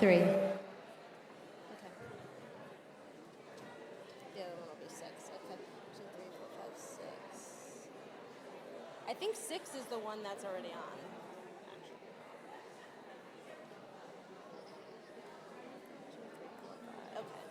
3. Okay. The other one will be 6. Okay. 2, 3, 4, 5, 6. I think 6 is the one that's already on. Actually. 2, 3, 4, 5. Okay.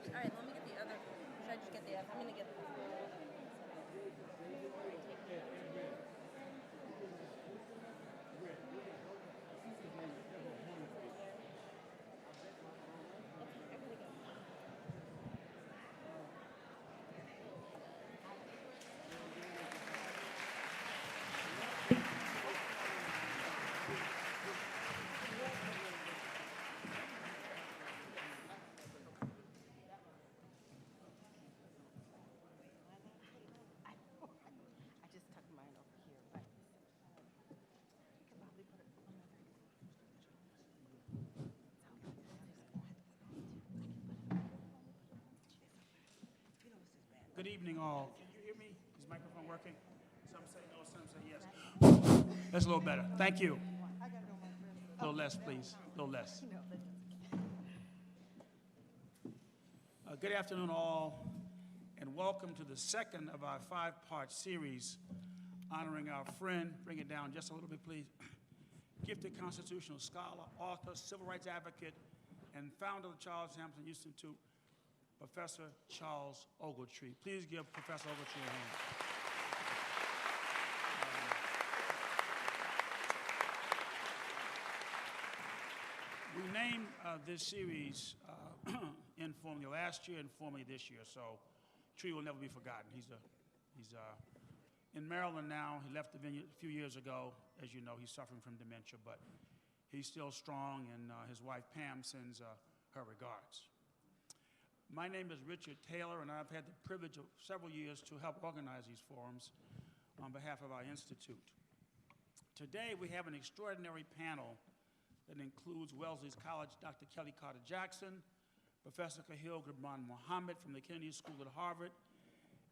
All right, let me get the other. Should I just get the F? I'm going to get the I just tucked mine over here, but you could probably put it on the Good evening, all. Can you hear me? Is the microphone working? Some say no, some say yes. That's a little better. Thank you. A little less, please. A little less. Good afternoon, all, and welcome to the second of our 5-part series honoring our friend, bring it down just a little bit, please, gifted constitutional scholar, author, civil rights advocate, and founder of the Charles Hampton Institute, Professor Charles Ogletree. Please give Professor Ogletree a hand. We named this series informally last year, informally this year, so Tree will never be forgotten. He's in Maryland now. He left the vineyard a few years ago. As you know, he's suffering from dementia, but he's still strong, and his wife Pam sends her regards. My name is Richard Taylor, and I've had the privilege of several years to help organize these forums on behalf of our institute. Today, we have an extraordinary panel that includes Wellesley's College Dr. Kellie Carter-Jackson, Professor Khalil Gibran Muhammad from the Kennedy School at Harvard,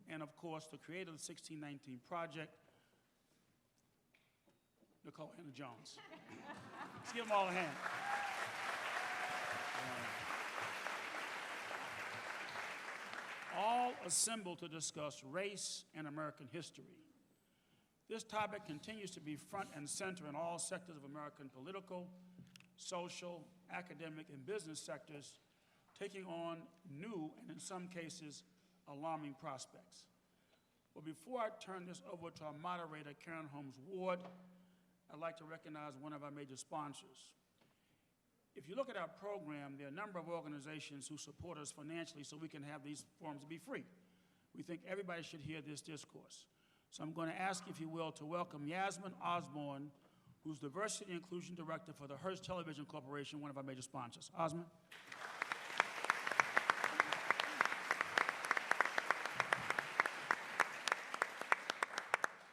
and of course, the creator of the 1619 Project, Nikole Hannah-Jones. Let's give them all a hand. All assembled to discuss race and American history. This topic continues to be front and center in all sectors of American political, social, academic, and business sectors, taking on new and in some cases alarming prospects. But before I turn this over to our moderator, Karen Holmes Ward, I'd like to recognize one of our major sponsors. If you look at our program, there are a number of organizations who support us financially so we can have these forums be free. We think everybody should hear this discourse. So I'm going to ask, if you will, to welcome Yasmin Osborne, who's Diversity and Inclusion Director for the Hearst Television Corporation, one of our major sponsors. Osborne.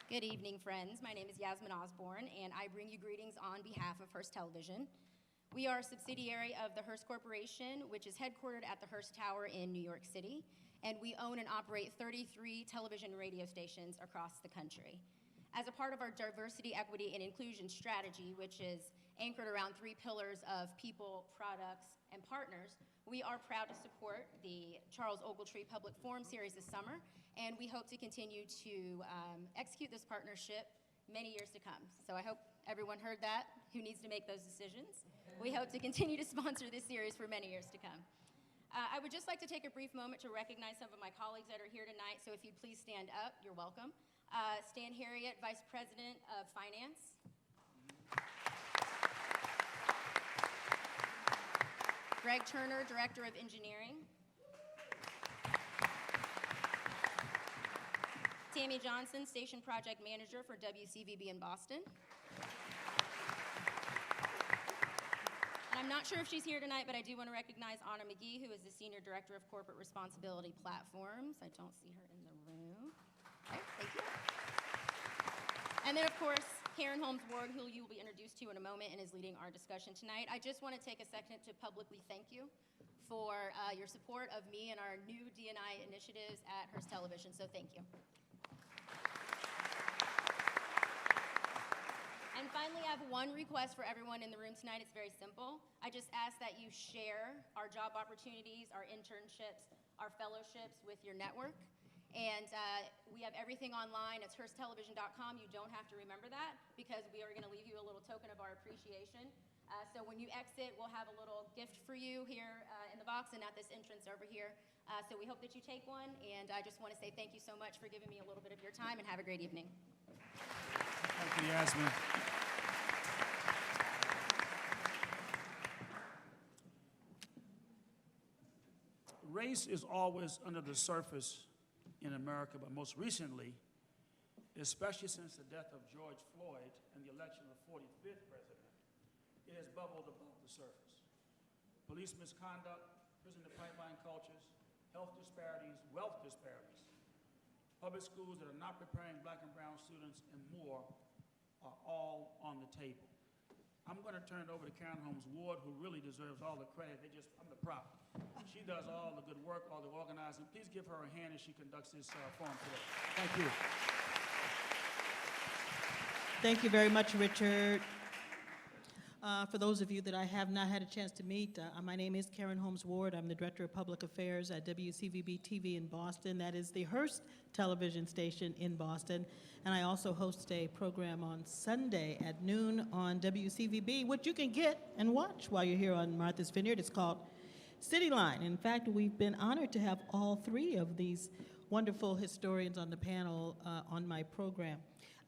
Good evening, friends. My name is Yasmin Osborne, and I bring you greetings on behalf of Hearst Television. We are a subsidiary of the Hearst Corporation, which is headquartered at the Hearst Tower in New York City, and we own and operate 33 television and radio stations across the country. As a part of our diversity, equity, and inclusion strategy, which is anchored around 3 pillars of people, products, and partners, we are proud to support the Charles Ogletree Public Forum Series this summer, and we hope to continue to execute this partnership many years to come. So I hope everyone heard that, who needs to make those decisions. We hope to continue to sponsor this series for many years to come. I would just like to take a brief moment to recognize some of my colleagues that are here tonight, so if you'd please stand up, you're welcome. Stan Harriet, Vice President of Finance. Greg Turner, Director of Engineering. Tammy Johnson, Station Project Manager for WCVB in Boston. And I'm not sure if she's here tonight, but I do want to recognize Anna McGee, who is the Senior Director of Corporate Responsibility Platforms. I don't see her in the room. Okay, thank you. And then, of course, Karen Holmes-Ward, who you will be introduced to in a moment and is leading our discussion tonight. I just want to take a second to publicly thank you for your support of me and our new D&I initiatives at Hearst Television, so thank you. And finally, I have one request for everyone in the room tonight. It's very simple. I just ask that you share our job opportunities, our internships, our fellowships with your network. And we have everything online. It's HearstTelevision.com. You don't have to remember that because we are going to leave you a little token of our appreciation. So when you exit, we'll have a little gift for you here in the box and at this entrance over here. So we hope that you take one. And I just want to say thank you so much for giving me a little bit of your time and have a great evening. Thank you, Yasmin. Race is always under the surface in America, but most recently, especially since the death of George Floyd and the election of the 45th president, it has bubbled above the surface. Police misconduct, prison to pipeline cultures, health disparities, wealth disparities, public schools that are not preparing black and brown students, and more are all on the table. I'm going to turn it over to Karen Holmes-Ward, who really deserves all the credit. I'm the prop. She does all the good work, all the organizing. Please give her a hand as she conducts this forum today. Thank you. Thank you very much, Richard. For those of you that I have not had a chance to meet, my name is Karen Holmes-Ward. I'm the Director of Public Affairs at WCVB TV in Boston. That is the Hearst television station in Boston. And I also host a program on Sunday at noon on WCVB, which you can get and watch while you're here on Martha's Vineyard. It's called City Line. In fact, we've been honored to have all three of these wonderful historians on the panel on my program.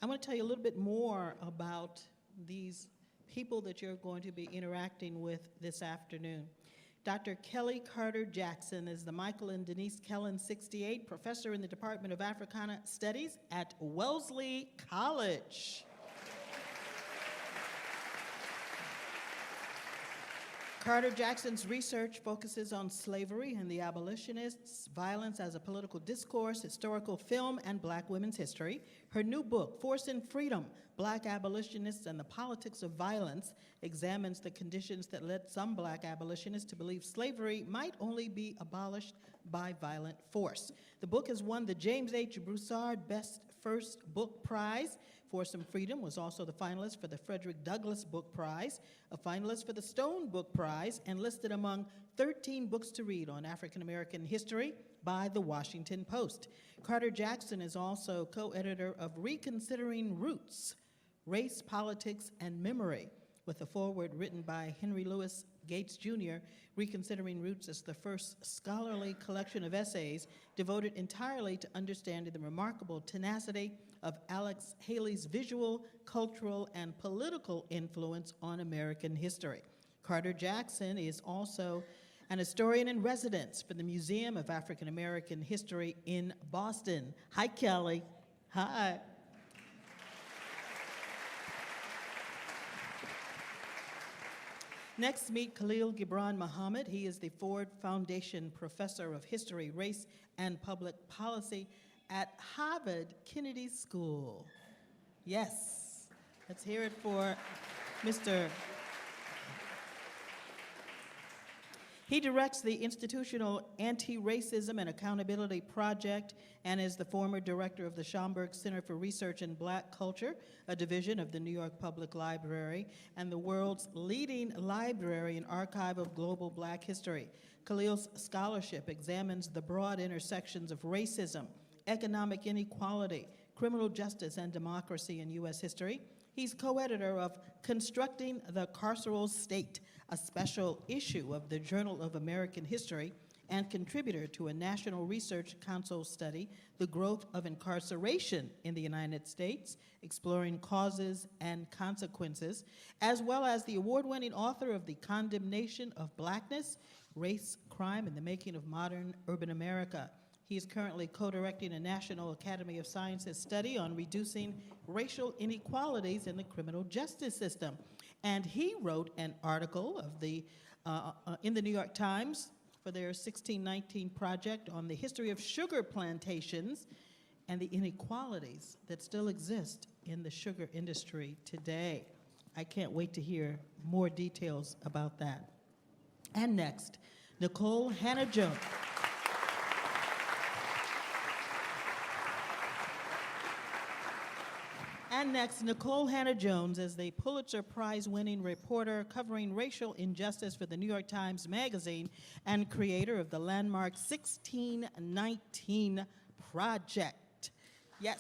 I want to tell you a little bit more about these people that you're going to be interacting with this afternoon. Dr. Kellie Carter-Jackson is the Michael and Denise Kellen 68 Professor in the Department of Africana Studies at Wellesley College. Carter-Jackson's research focuses on slavery and the abolitionists, violence as a political discourse, historical film, and black women's history. Her new book, Force and Freedom, Black Abolitionists and the Politics of Violence, examines the conditions that led some black abolitionists to believe slavery might only be abolished by violent force. The book has won the James H. Broussard Best First Book Prize. Force and Freedom was also the finalist for the Frederick Douglass Book Prize, a finalist for the Stone Book Prize, and listed among 13 books to read on African American history by the Washington Post. Carter-Jackson is also co-editor of Reconsidering Roots, Race, Politics, and Memory, with a foreword written by Henry Louis Gates Jr. Reconsidering Roots is the first scholarly collection of essays devoted entirely to understanding the remarkable tenacity of Alex Haley's visual, cultural, and political influence on American history. Carter-Jackson is also an historian in residence for the Museum of African American History in Boston. Hi, Kellie. Hi. Next, meet Khalil Gibran Muhammad. He is the Ford Foundation Professor of History, Race, and Public Policy at Harvard Kennedy School. Yes, let's hear it for Mr. He directs the Institutional Anti-Racism and Accountability Project and is the former director of the Schomburg Center for Research in Black Culture, a division of the New York Public Library, and the world's leading library and archive of global black history. Khalil's scholarship examines the broad intersections of racism, economic inequality, criminal justice, and democracy in U.S. history. He's co-editor of Constructing the Carceral State, a special issue of the Journal of American History, and contributor to a National Research Council study, The Growth of Incarceration in the United States, Exploring Causes and Consequences, as well as the award-winning author of The Condemnation of Blackness, Race, Crime, and the Making of Modern Urban America. He is currently co-directing a National Academy of Sciences study on reducing racial inequalities in the criminal justice system. And he wrote an article in the New York Times for their 1619 project on the history of sugar plantations and the inequalities that still exist in the sugar industry today. I can't wait to hear more details about that. And next, Nikole Hannah-Jones. And next, Nikole Hannah-Jones is the Pulitzer Prize-winning reporter covering racial injustice for the New York Times Magazine and creator of the landmark 1619 Project. Yes.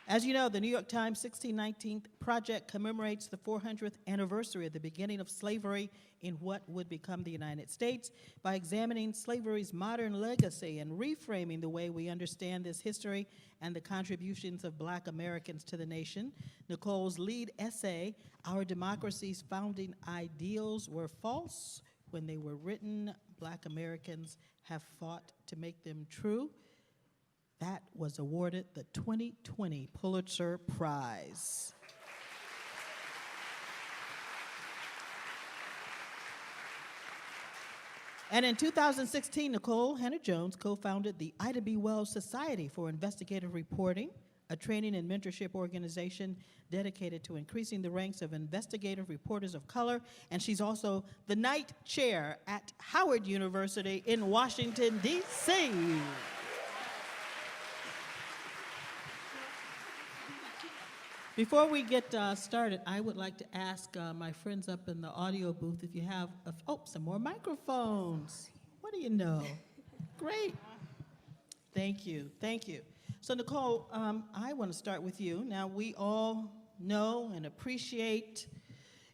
As you know, the New York Times 1619 Project commemorates the 400th anniversary of the beginning of slavery in what would become the United States by examining slavery's modern legacy and reframing the way we understand this history and the contributions of Black Americans to the nation. Nikole's lead essay, Our Democracy's Founding Ideals Were False When They Were Written, Black Americans Have Fought to Make Them True, that was awarded the 2020 Pulitzer Prize. And in 2016, Nikole Hannah-Jones co-founded the Ida B. Wells Society for Investigative Reporting, a training and mentorship organization dedicated to increasing the ranks of investigative reporters of color. And she's also the Knight Chair at Howard University in Washington, D.C. Before we get started, I would like to ask my friends up in the audio booth if you have, some more microphones. What do you know? Great. Thank you, thank you. So Nikole, I want to start with you. Now, we all know and appreciate,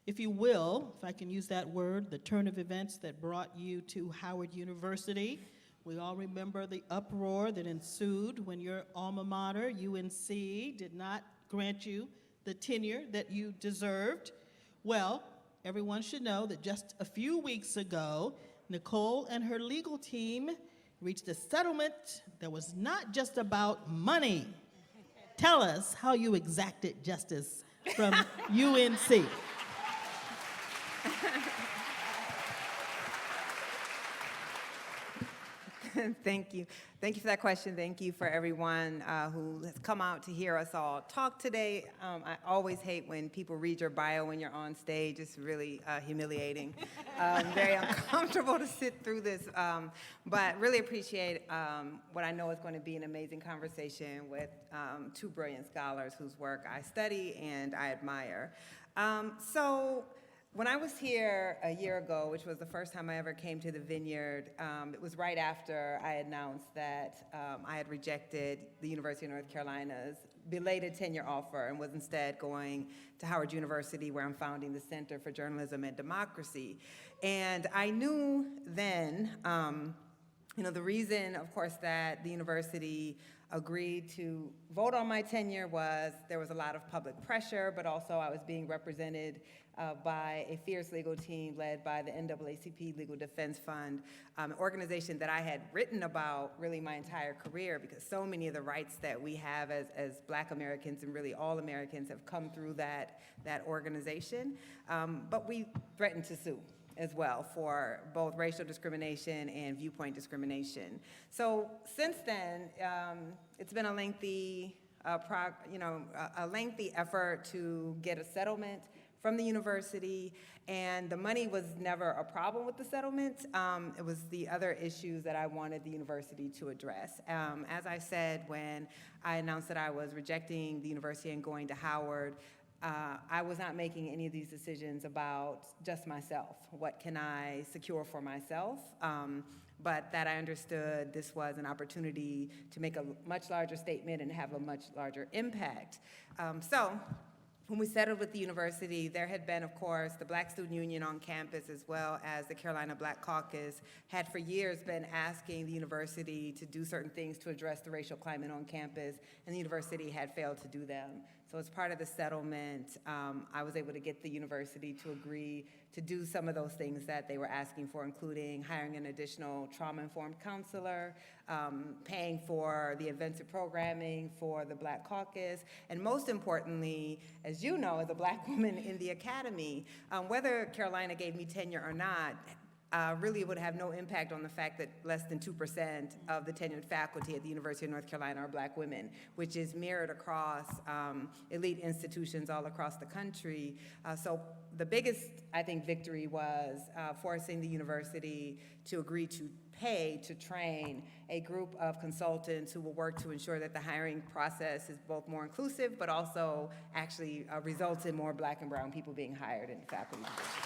if you will, if I can use that word, the turn of events that brought you to Howard University. We all remember the uproar that ensued when your alma mater, UNC, did not grant you the tenure that you deserved. Well, everyone should know that just a few weeks ago, Nikole and her legal team reached a settlement that was not just about money. Tell us how you exacted justice from UNC. Thank you. Thank you for that question. Thank you for everyone who has come out to hear us all talk today. I always hate when people read your bio when you're on stage. It's really humiliating. Very uncomfortable to sit through this. But really appreciate what I know is going to be an amazing conversation with two brilliant scholars whose work I study and I admire. When I was here a year ago, which was the first time I ever came to the Vineyard, it was right after I announced that I had rejected the University of North Carolina's belated tenure offer and was instead going to Howard University, where I'm founding the Center for Journalism and Democracy. And I knew then, the reason, of course, that the university agreed to vote on my tenure was there was a lot of public pressure, but also I was being represented by a fierce legal team led by the NAACP Legal Defense Fund, an organization that I had written about really my entire career, because so many of the rights that we have as Black Americans and really all Americans have come through that organization. But we threatened to sue as well for both racial discrimination and viewpoint discrimination. So since then, it's been a lengthy effort to get a settlement from the university, and the money was never a problem with the settlement. It was the other issues that I wanted the university to address. As I said, when I announced that I was rejecting the university and going to Howard, I was not making any of these decisions about just myself. What can I secure for myself? But that I understood this was an opportunity to make a much larger statement and have a much larger impact. So when we settled with the university, there had been, of course, the Black Student Union on campus, as well as the Carolina Black Caucus, had for years been asking the university to do certain things to address the racial climate on campus, and the university had failed to do them. So as part of the settlement, I was able to get the university to agree to do some of those things that they were asking for, including hiring an additional trauma-informed counselor, paying for the events and programming for the Black Caucus, and most importantly, as you know, as a Black woman in the academy, whether Carolina gave me tenure or not, really would have no impact on the fact that less than 2% of the tenured faculty at the University of North Carolina are Black women, which is mirrored across elite institutions all across the country. So the biggest, I think, victory was forcing the university to agree to pay to train a group of consultants who will work to ensure that the hiring process is both more inclusive, but also actually results in more Black and brown people being hired in faculty positions.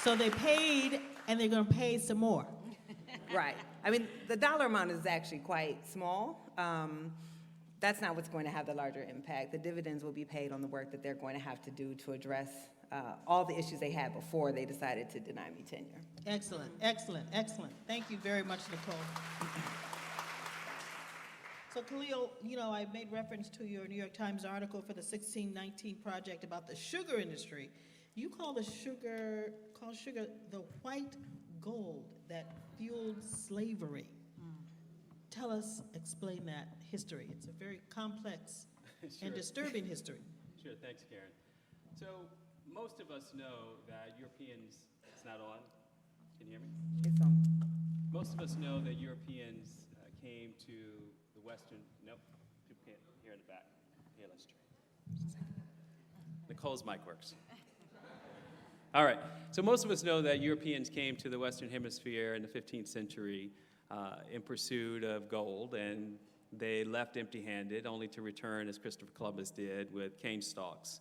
So they paid, and they're going to pay some more. Right. I mean, the dollar amount is actually quite small. That's not what's going to have the larger impact. The dividends will be paid on the work that they're going to have to do to address all the issues they had before they decided to deny me tenure. Excellent, excellent, excellent. Thank you very much, Nikole. So Khalil, you know, I made reference to your New York Times article for the 1619 project about the sugar industry. You call sugar the white gold that fueled slavery. Tell us, explain that history. It's a very complex and disturbing history. Sure, thanks, Karen. So most of us know that Europeans, it's not on, can you hear me? It's on. Most of us know that Europeans came to the Western, nope, people can't hear in the back. Here, let's try. Nicole's mic works. All right, so most of us know that Europeans came to the Western Hemisphere in the 15th century in pursuit of gold, and they left empty-handed, only to return, as Christopher Columbus did, with cane stalks.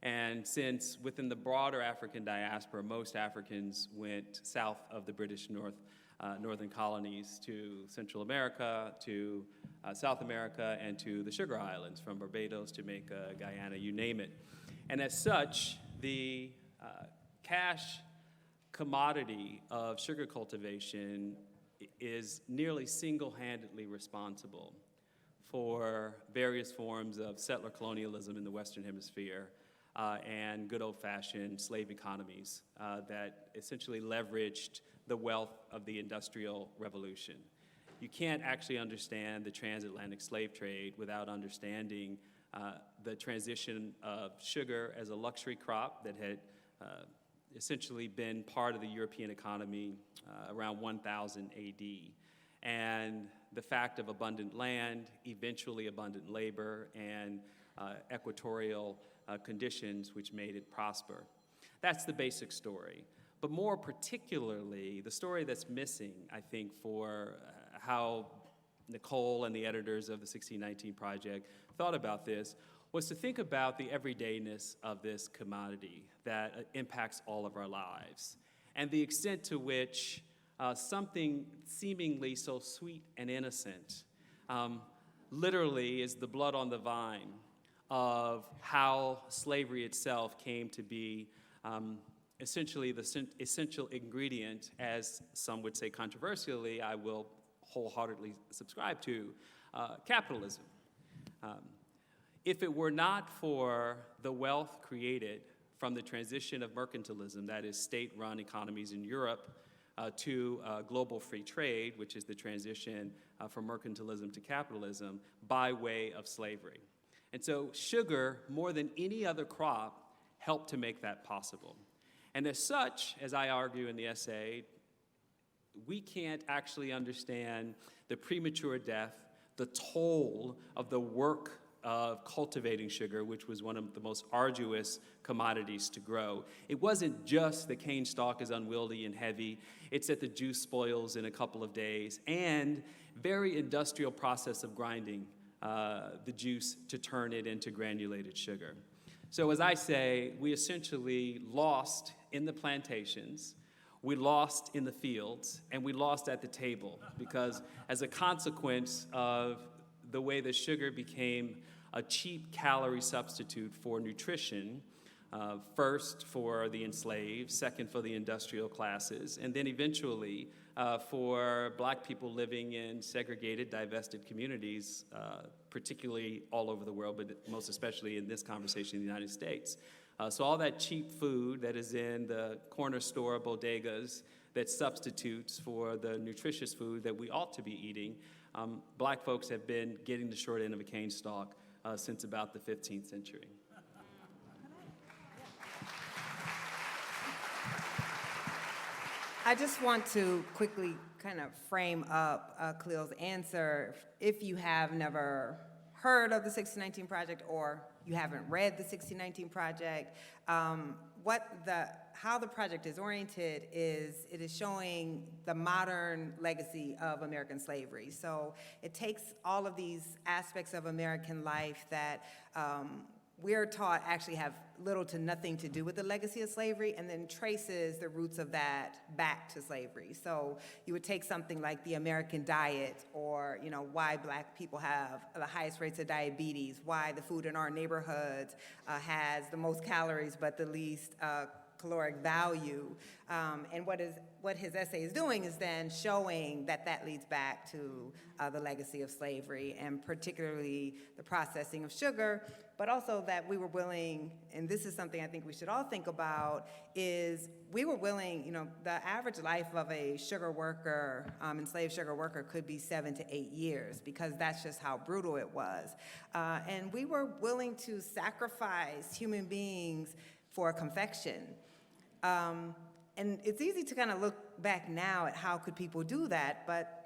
And since within the broader African diaspora, most Africans went south of the British northern colonies to Central America, to South America, and to the Sugar Islands, from Barbados, Jamaica, Guyana, you name it. And as such, the cash commodity of sugar cultivation is nearly single-handedly responsible for various forms of settler colonialism in the Western Hemisphere and good old-fashioned slave economies that essentially leveraged the wealth of the Industrial Revolution. You can't actually understand the transatlantic slave trade without understanding the transition of sugar as a luxury crop that had essentially been part of the European economy around 1000 AD. And the fact of abundant land, eventually abundant labor, and equatorial conditions which made it prosper. That's the basic story. But more particularly, the story that's missing, I think, for how Nikole and the editors of the 1619 Project thought about this was to think about the everydayness of this commodity that impacts all of our lives, and the extent to which something seemingly so sweet and innocent literally is the blood on the vine of how slavery itself came to be essentially the essential ingredient, as some would say controversially, I will wholeheartedly subscribe to, capitalism. If it were not for the wealth created from the transition of mercantilism, that is state-run economies in Europe, to global free trade, which is the transition from mercantilism to capitalism, by way of slavery. And so sugar, more than any other crop, helped to make that possible. And as such, as I argue in the essay, we can't actually understand the premature death, the toll of the work of cultivating sugar, which was one of the most arduous commodities to grow. It wasn't just the cane stalk is unwieldy and heavy, it's that the juice spoils in a couple of days, and very industrial process of grinding the juice to turn it into granulated sugar. So as I say, we essentially lost in the plantations We lost in the fields, and we lost at the table, because as a consequence of the way that sugar became a cheap calorie substitute for nutrition, first for the enslaved, second for the industrial classes, and then eventually for Black people living in segregated, divested communities, particularly all over the world, but most especially in this conversation in the United States. So all that cheap food that is in the corner store bodegas that substitutes for the nutritious food that we ought to be eating, Black folks have been getting the short end of a cane stalk since about the 15th century. I just want to quickly kind of frame up Khalil's answer. If you have never heard of the 1619 Project or you haven't read the 1619 Project, how the project is oriented is it is showing the modern legacy of American slavery. So it takes all of these aspects of American life that we're taught actually have little to nothing to do with the legacy of slavery, and then traces the roots of that back to slavery. So you would take something like the American diet, or why Black people have the highest rates of diabetes, why the food in our neighborhoods has the most calories but the least caloric value. And what his essay is doing is then showing that that leads back to the legacy of slavery, and particularly the processing of sugar, but also that we were willing, and this is something I think we should all think about, is we were willing, the average life of a sugar worker, enslaved sugar worker, could be 7 to 8 years, because that's just how brutal it was. And we were willing to sacrifice human beings for confection. And it's easy to kind of look back now at how could people do that, but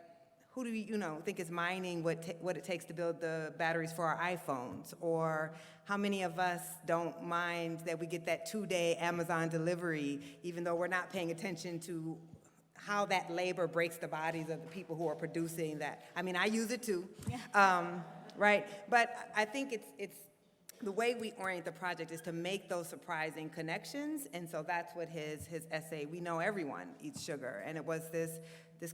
who do you think is mining what it takes to build the batteries for our iPhones? Or how many of us don't mind that we get that 2-day Amazon delivery, even though we're not paying attention to how that labor breaks the bodies of the people who are producing that? I mean, I use it too, right? But I think it's the way we orient the project is to make those surprising connections, and so that's what his essay, We Know Everyone Eats Sugar, and it was this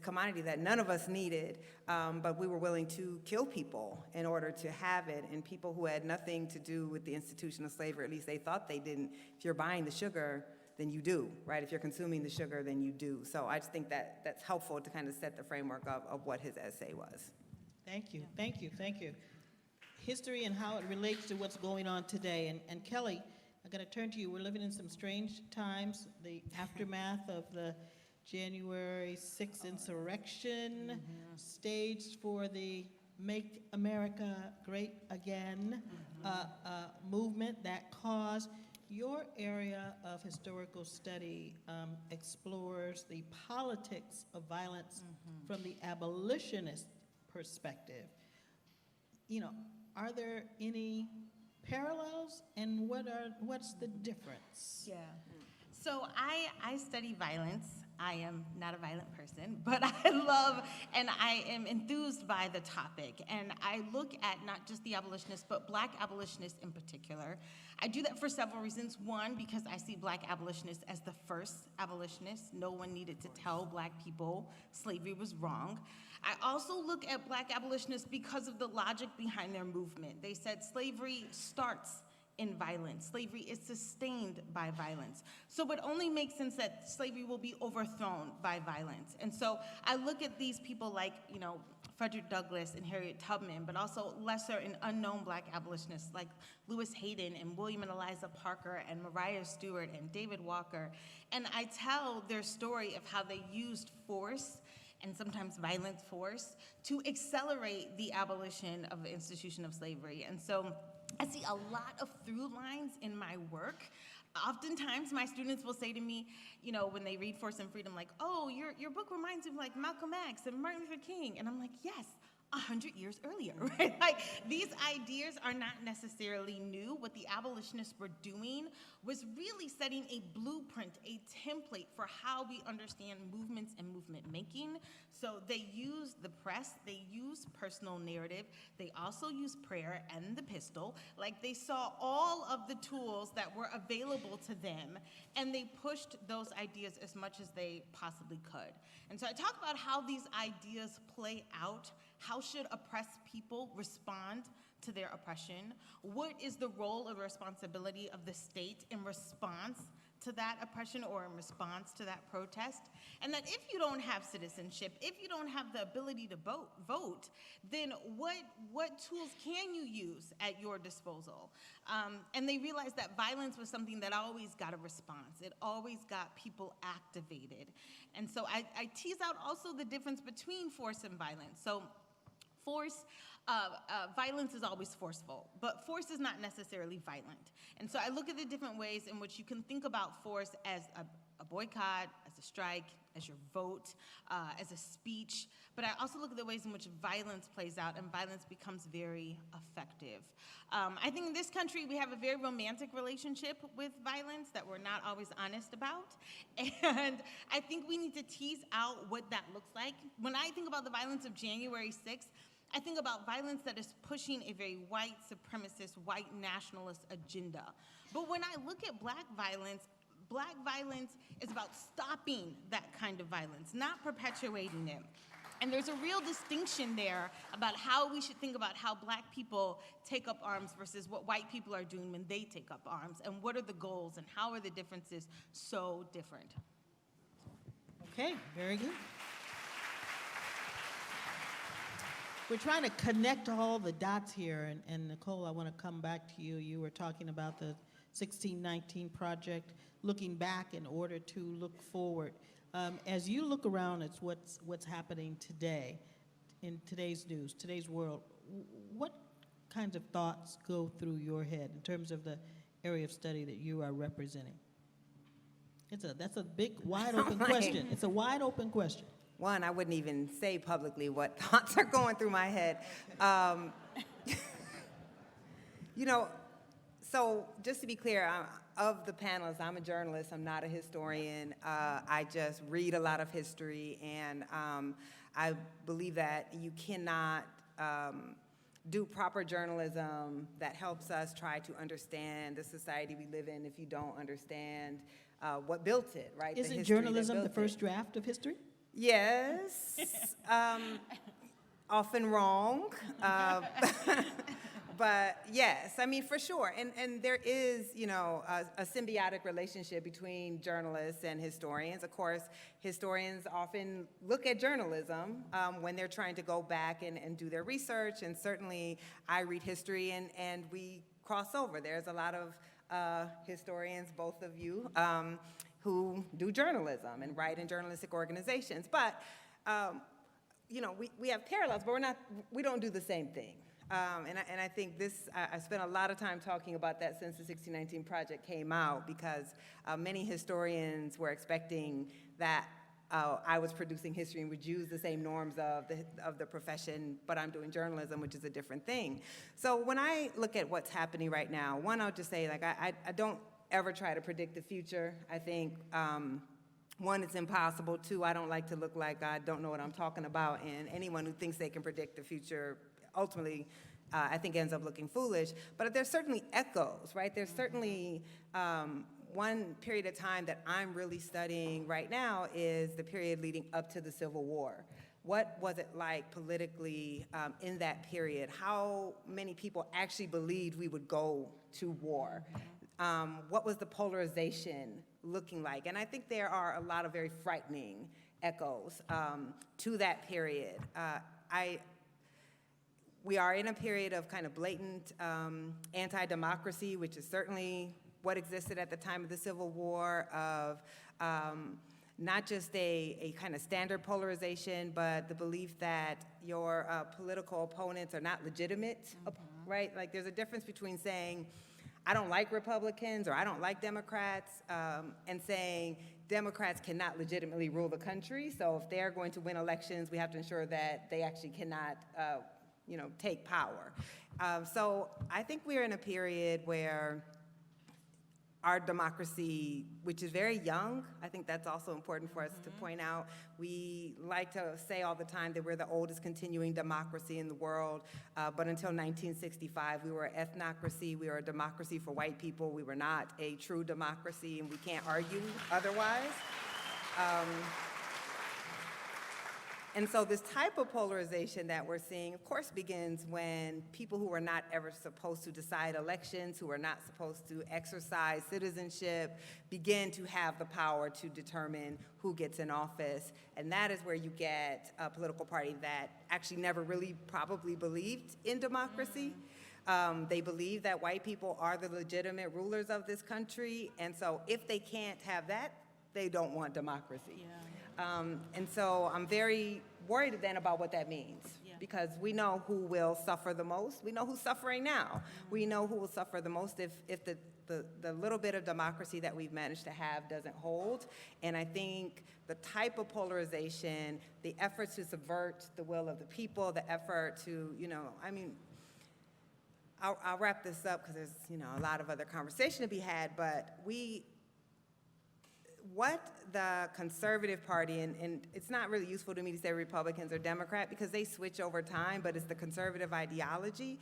commodity that none of us needed, but we were willing to kill people in order to have it, and people who had nothing to do with the institution of slavery, at least they thought they didn't. If you're buying the sugar, then you do, right? If you're consuming the sugar, then you do. So I just think that that's helpful to kind of set the framework of what his essay was. Thank you, thank you, thank you. History and how it relates to what's going on today. And Kellie, I'm going to turn to you. We're living in some strange times, the aftermath of the January 6th insurrection, staged for the Make America Great Again movement that caused. Your area of historical study explores the politics of violence from the abolitionist perspective. Are there any parallels, and what's the difference? Yeah. So I study violence. I am not a violent person, but I love and I am enthused by the topic. And I look at not just the abolitionists, but Black abolitionists in particular. I do that for several reasons. One, because I see Black abolitionists as the first abolitionists. No one needed to tell Black people slavery was wrong. I also look at Black abolitionists because of the logic behind their movement. They said slavery starts in violence. Slavery is sustained by violence. So it only makes sense that slavery will be overthrown by violence. And so I look at these people like, Frederick Douglass and Harriet Tubman, but also lesser and unknown Black abolitionists like Lewis Hayden and William and Eliza Parker and Mariah Stewart and David Walker. And I tell their story of how they used force and sometimes violent force to accelerate the abolition of the institution of slavery. And so I see a lot of through lines in my work. Oftentimes my students will say to me, when they read Force and Freedom, like, oh, your book reminds me of like Malcolm X and Martin Luther King. And I'm like, yes, 100 years earlier, right? Like, these ideas are not necessarily new. What the abolitionists were doing was really setting a blueprint, a template for how we understand movements and movement making. So they use the press, they use personal narrative, they also use prayer and the pistol. Like, they saw all of the tools that were available to them, and they pushed those ideas as much as they possibly could. And so I talk about how these ideas play out. How should oppressed people respond to their oppression? What is the role or responsibility of the state in response to that oppression or in response to that protest? And that if you don't have citizenship, if you don't have the ability to vote, then what tools can you use at your disposal? And they realized that violence was something that always got a response. It always got people activated. And so I tease out also the difference between force and violence. So violence is always forceful, but force is not necessarily violent. And so I look at the different ways in which you can think about force as a boycott, as a strike, as your vote, as a speech. But I also look at the ways in which violence plays out, and violence becomes very effective. I think in this country we have a very romantic relationship with violence that we're not always honest about. And I think we need to tease out what that looks like. When I think about the violence of January 6th, I think about violence that is pushing a very white supremacist, white nationalist agenda. But when I look at black violence is about stopping that kind of violence, not perpetuating it. And there's a real distinction there about how we should think about how black people take up arms versus what white people are doing when they take up arms, and what are the goals and how are the differences so different. Okay, very good. We're trying to connect all the dots here, and Nikole, I want to come back to you. You were talking about the 1619 project, looking back in order to look forward. As you look around at what's happening today, in today's news, today's world, what kinds of thoughts go through your head in terms of the area of study that you are representing? That's a big, wide open question. It's a wide open question. One, I wouldn't even say publicly what thoughts are going through my head. So just to be clear, of the panelists, I'm a journalist, I'm not a historian. I just read a lot of history, and I believe that you cannot do proper journalism that helps us try to understand the society we live in if you don't understand what built it, right? Isn't journalism the first draft of history? Yes, often wrong, but yes, I mean, for sure. And there is, a symbiotic relationship between journalists and historians. Of course, historians often look at journalism when they're trying to go back and do their research, and certainly I read history and we cross over. There's a lot of historians, both of you, who do journalism and write in journalistic organizations. But, we have parallels, but we don't do the same thing. And I think I spent a lot of time talking about that since the 1619 Project came out, because many historians were expecting that I was producing history and would use the same norms of the profession, but I'm doing journalism, which is a different thing. So when I look at what's happening right now, one, I'll just say, I don't ever try to predict the future. I think, one, it's impossible. Two, I don't like to look like I don't know what I'm talking about, and anyone who thinks they can predict the future ultimately, I think, ends up looking foolish. But there's certainly echoes, right? There's certainly one period of time that I'm really studying right now is the period leading up to the Civil War. What was it like politically in that period? How many people actually believed we would go to war? What was the polarization looking like? And I think there are a lot of very frightening echoes to that period. We are in a period of kind of blatant anti-democracy, which is certainly what existed at the time of the Civil War, of not just a kind of standard polarization, but the belief that your political opponents are not legitimate, right? Like, there's a difference between saying, I don't like Republicans or I don't like Democrats, and saying Democrats cannot legitimately rule the country. So if they're going to win elections, we have to ensure that they actually cannot, take power. So I think we're in a period where our democracy, which is very young, I think that's also important for us to point out. We like to say all the time that we're the oldest continuing democracy in the world, but until 1965, we were an ethnocracy. We were a democracy for white people. We were not a true democracy, and we can't argue otherwise. And so this type of polarization that we're seeing, of course, begins when people who are not ever supposed to decide elections, who are not supposed to exercise citizenship, begin to have the power to determine who gets in office. And that is where you get a political party that actually never really probably believed in democracy. They believe that white people are the legitimate rulers of this country. And so if they can't have that, they don't want democracy. And so I'm very worried then about what that means, because we know who will suffer the most. We know who's suffering now. We know who will suffer the most if the little bit of democracy that we've managed to have doesn't hold. And I think the type of polarization, the efforts to subvert the will of the people, the effort to, I'll wrap this up because there's, a lot of other conversation to be had, but what the conservative party, and it's not really useful to me to say Republicans or Democrat because they switch over time, but it's the conservative ideology,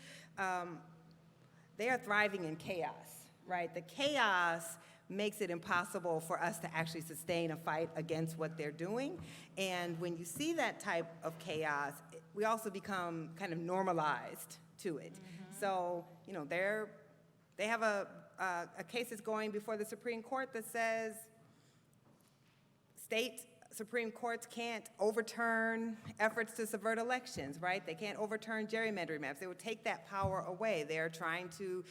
they are thriving in chaos, right? The chaos makes it impossible for us to actually sustain a fight against what they're doing. And when you see that type of chaos, we also become kind of normalized to it. So, they have a case that's going before the Supreme Court that says state Supreme Courts can't overturn efforts to subvert elections, right? They can't overturn gerrymandering maps. They would take that power away. They're trying to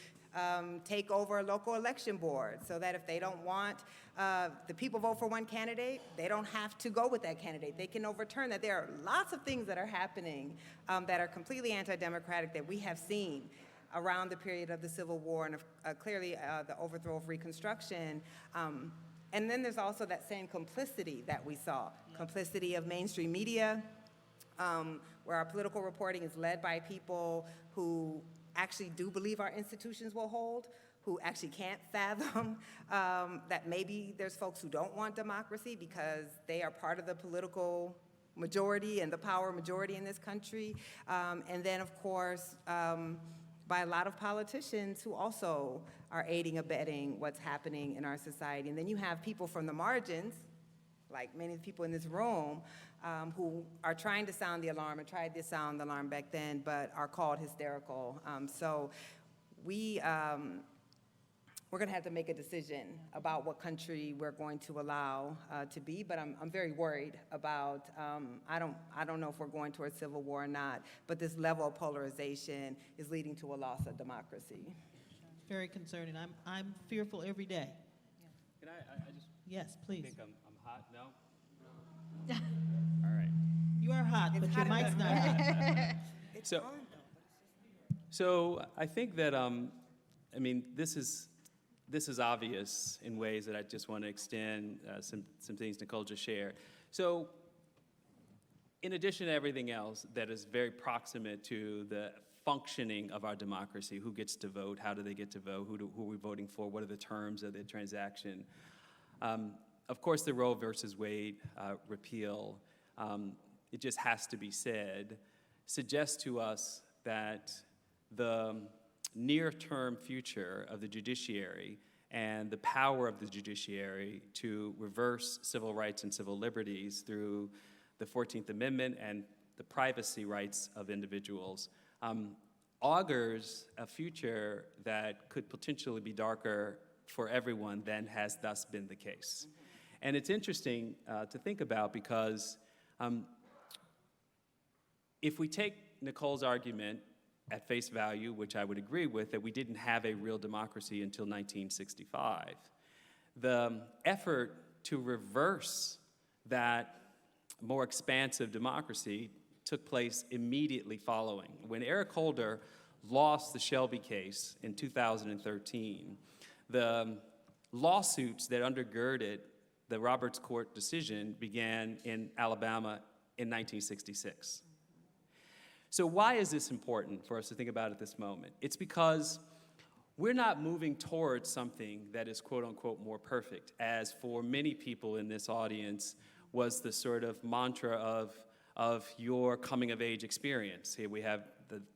take over a local election board so that if they don't want the people vote for one candidate, they don't have to go with that candidate. They can overturn that. There are lots of things that are happening that are completely anti-democratic that we have seen around the period of the Civil War and clearly the overthrow of Reconstruction. And then there's also that same complicity that we saw, complicity of mainstream media, where our political reporting is led by people who actually do believe our institutions will hold, who actually can't fathom that maybe there's folks who don't want democracy because they are part of the political majority and the power majority in this country. And then, of course, by a lot of politicians who also are aiding, abetting what's happening in our society. And then you have people from the margins, like many of the people in this room, who are trying to sound the alarm and tried to sound the alarm back then, but are called hysterical. So we're going to have to make a decision about what country we're going to allow to be, but I'm very worried about, I don't know if we're going towards civil war or not, but this level of polarization is leading to a loss of democracy. Very concerning. I'm fearful every day. Can I just Yes, please. think I'm hot? No? All right. You are hot, but your mic's not hot. So I think that, this is obvious in ways that I just want to extend some things Nikole just shared. So in addition to everything else that is very proximate to the functioning of our democracy, who gets to vote, how do they get to vote, who are we voting for, what are the terms of the transaction, of course the Roe versus Wade repeal, it just has to be said, suggests to us that the near-term future of the judiciary and the power of the judiciary to reverse civil rights and civil liberties through the 14th Amendment and the privacy rights of individuals augurs a future that could potentially be darker for everyone than has thus been the case. And it's interesting to think about because if we take Nikole's argument at face value, which I would agree with, that we didn't have a real democracy until 1965. The effort to reverse that more expansive democracy took place immediately following. When Eric Holder lost the Shelby case in 2013, the lawsuits that undergirded the Roberts Court decision began in Alabama in 1966. So why is this important for us to think about at this moment? It's because we're not moving towards something that is quote unquote more perfect, as for many people in this audience was the sort of mantra of your coming of age experience. Here we have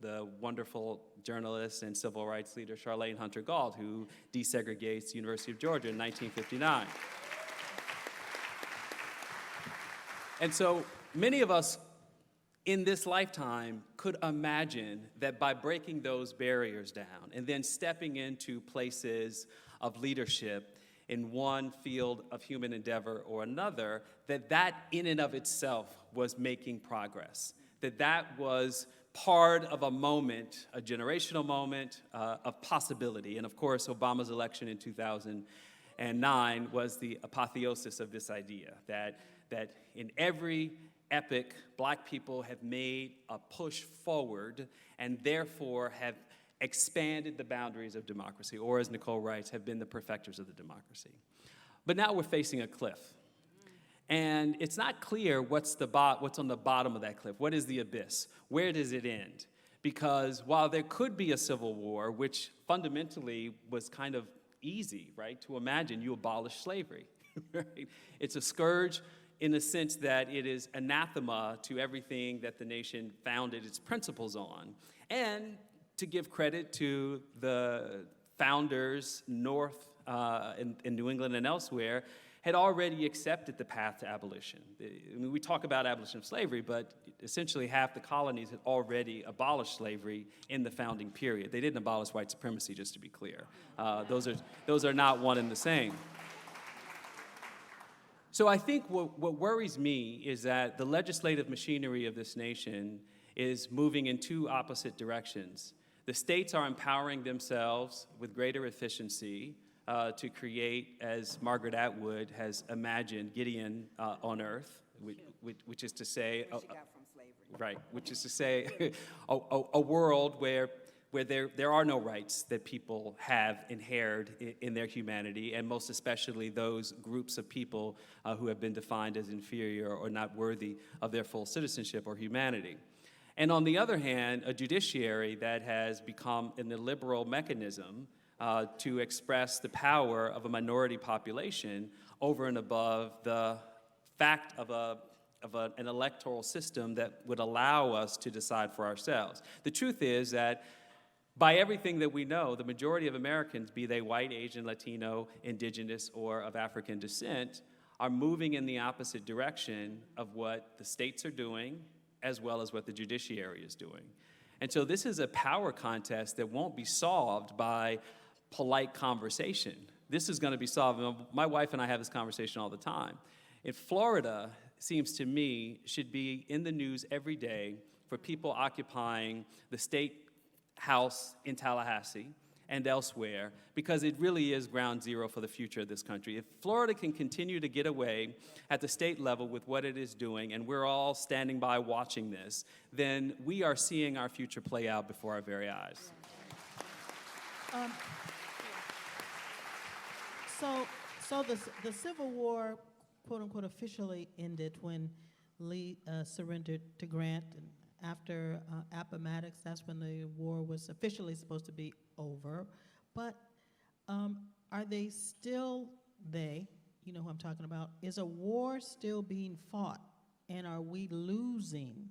the wonderful journalist and civil rights leader Charlene Hunter Gault, who desegregates the University of Georgia in 1959. And so many of us in this lifetime could imagine that by breaking those barriers down and then stepping into places of leadership in one field of human endeavor or another, that in and of itself was making progress, that was part of a moment, a generational moment of possibility. And of course, Obama's election in 2009 was the apotheosis of this idea, that in every epoch, Black people have made a push forward and therefore have expanded the boundaries of democracy, or as Nikole writes, have been the perfecters of the democracy. But now we're facing a cliff. And it's not clear what's on the bottom of that cliff. What is the abyss? Where does it end? Because while there could be a civil war, which fundamentally was kind of easy, right, to imagine, you abolish slavery. Right? It's a scourge in the sense that it is anathema to everything that the nation founded its principles on. And to give credit to the founders north in New England and elsewhere, had already accepted the path to abolition. I mean, we talk about abolition of slavery, but essentially half the colonies had already abolished slavery in the founding period. They didn't abolish white supremacy, just to be clear. Those are not one and the same. So I think what worries me is that the legislative machinery of this nation is moving in two opposite directions. The states are empowering themselves with greater efficiency to create, as Margaret Atwood has imagined, Gideon on Earth, which is to say, right, which is to say, a world where there are no rights that people have inherited in their humanity, and most especially those groups of people who have been defined as inferior or not worthy of their full citizenship or humanity. And on the other hand, a judiciary that has become an illiberal mechanism to express the power of a minority population over and above the fact of an electoral system that would allow us to decide for ourselves. The truth is that by everything that we know, the majority of Americans, be they white, Asian, Latino, indigenous, or of African descent, are moving in the opposite direction of what the states are doing, as well as what the judiciary is doing. And so this is a power contest that won't be solved by polite conversation. This is going to be solved. My wife and I have this conversation all the time. In Florida, it seems to me, should be in the news every day for people occupying the state house in Tallahassee and elsewhere, because it really is ground zero for the future of this country. If Florida can continue to get away at the state level with what it is doing, and we're all standing by watching this, then we are seeing our future play out before our very eyes. So the Civil War, quote unquote, officially ended when Lee surrendered to Grant, and after Appomattox, that's when the war was officially supposed to be over. But are they still, you know who I'm talking about, is a war still being fought? And are we losing?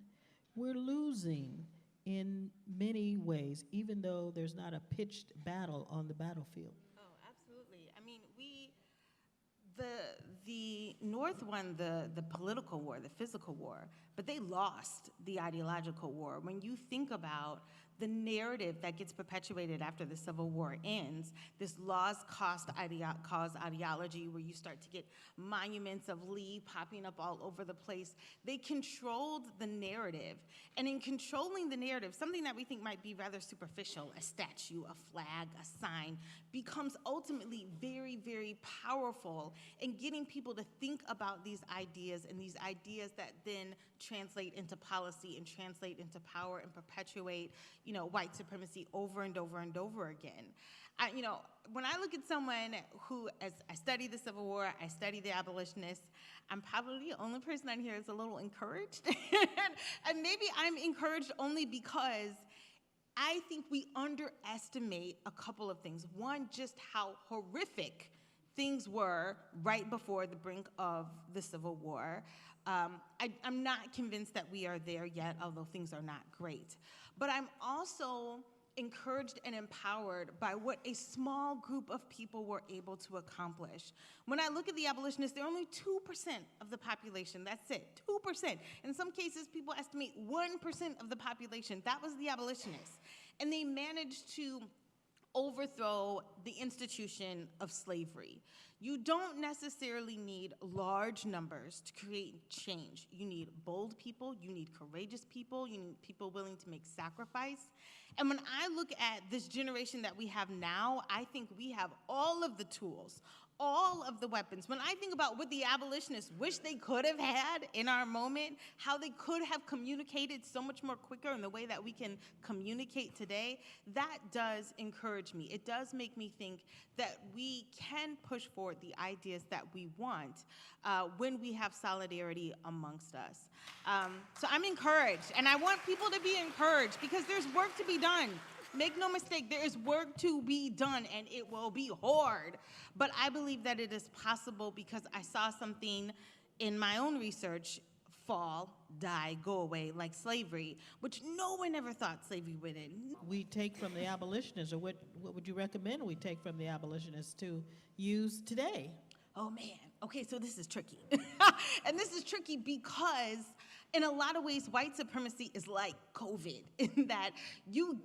We're losing in many ways, even though there's not a pitched battle on the battlefield. Oh, absolutely. I mean, the North won the political war, the physical war, but they lost the ideological war. When you think about the narrative that gets perpetuated after the Civil War ends, this lost cause ideology where you start to get monuments of Lee popping up all over the place, they controlled the narrative. And in controlling the narrative, something that we think might be rather superficial, a statue, a flag, a sign, becomes ultimately very, very powerful in getting people to think about these ideas, and these ideas that then translate into policy and translate into power and perpetuate, white supremacy over and over and over again. When I look at someone who, as I study the Civil War, I study the abolitionists, I'm probably the only person on here that's a little encouraged. And maybe I'm encouraged only because I think we underestimate a couple of things. One, just how horrific things were right before the brink of the Civil War. I'm not convinced that we are there yet, although things are not great. But I'm also encouraged and empowered by what a small group of people were able to accomplish. When I look at the abolitionists, they're only 2% of the population. That's it, 2%. In some cases, people estimate 1% of the population. That was the abolitionists. And they managed to overthrow the institution of slavery. You don't necessarily need large numbers to create change. You need bold people, you need courageous people, you need people willing to make sacrifice. And when I look at this generation that we have now, I think we have all of the tools, all of the weapons. When I think about what the abolitionists wish they could have had in our moment, how they could have communicated so much more quicker in the way that we can communicate today, that does encourage me. It does make me think that we can push forward the ideas that we want when we have solidarity amongst us. So I'm encouraged, and I want people to be encouraged because there's work to be done. Make no mistake, there is work to be done, and it will be hard. But I believe that it is possible because I saw something in my own research: fall, die, go away, like slavery, which no one ever thought slavery would end. We take from the abolitionists, or what would you recommend we take from the abolitionists to use today? Oh man, okay, so this is tricky. And this is tricky because in a lot of ways, white supremacy is like COVID in that you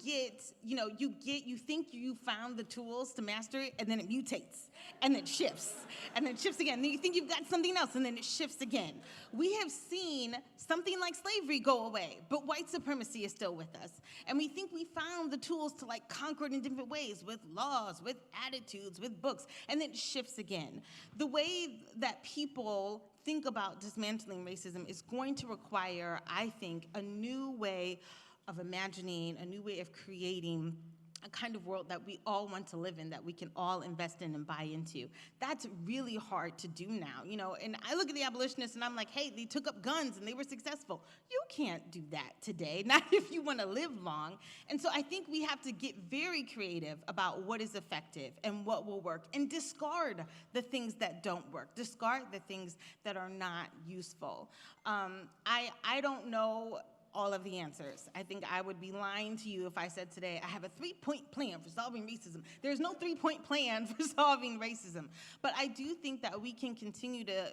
think you found the tools to master it, and then it mutates, and then shifts, and then shifts again. Then you think you've got something else, and then it shifts again. We have seen something like slavery go away, but white supremacy is still with us. And we think we found the tools to conquer it in different ways, with laws, with attitudes, with books, and then it shifts again. The way that people think about dismantling racism is going to require, I think, a new way of imagining, a new way of creating a kind of world that we all want to live in, that we can all invest in and buy into. That's really hard to do now, and I look at the abolitionists and I'm like, hey, they took up guns and they were successful. You can't do that today, not if you want to live long. And so I think we have to get very creative about what is effective and what will work, and discard the things that don't work, discard the things that are not useful. I don't know all of the answers. I think I would be lying to you if I said today, I have a 3-point plan for solving racism. There's no 3-point plan for solving racism. But I do think that we can continue to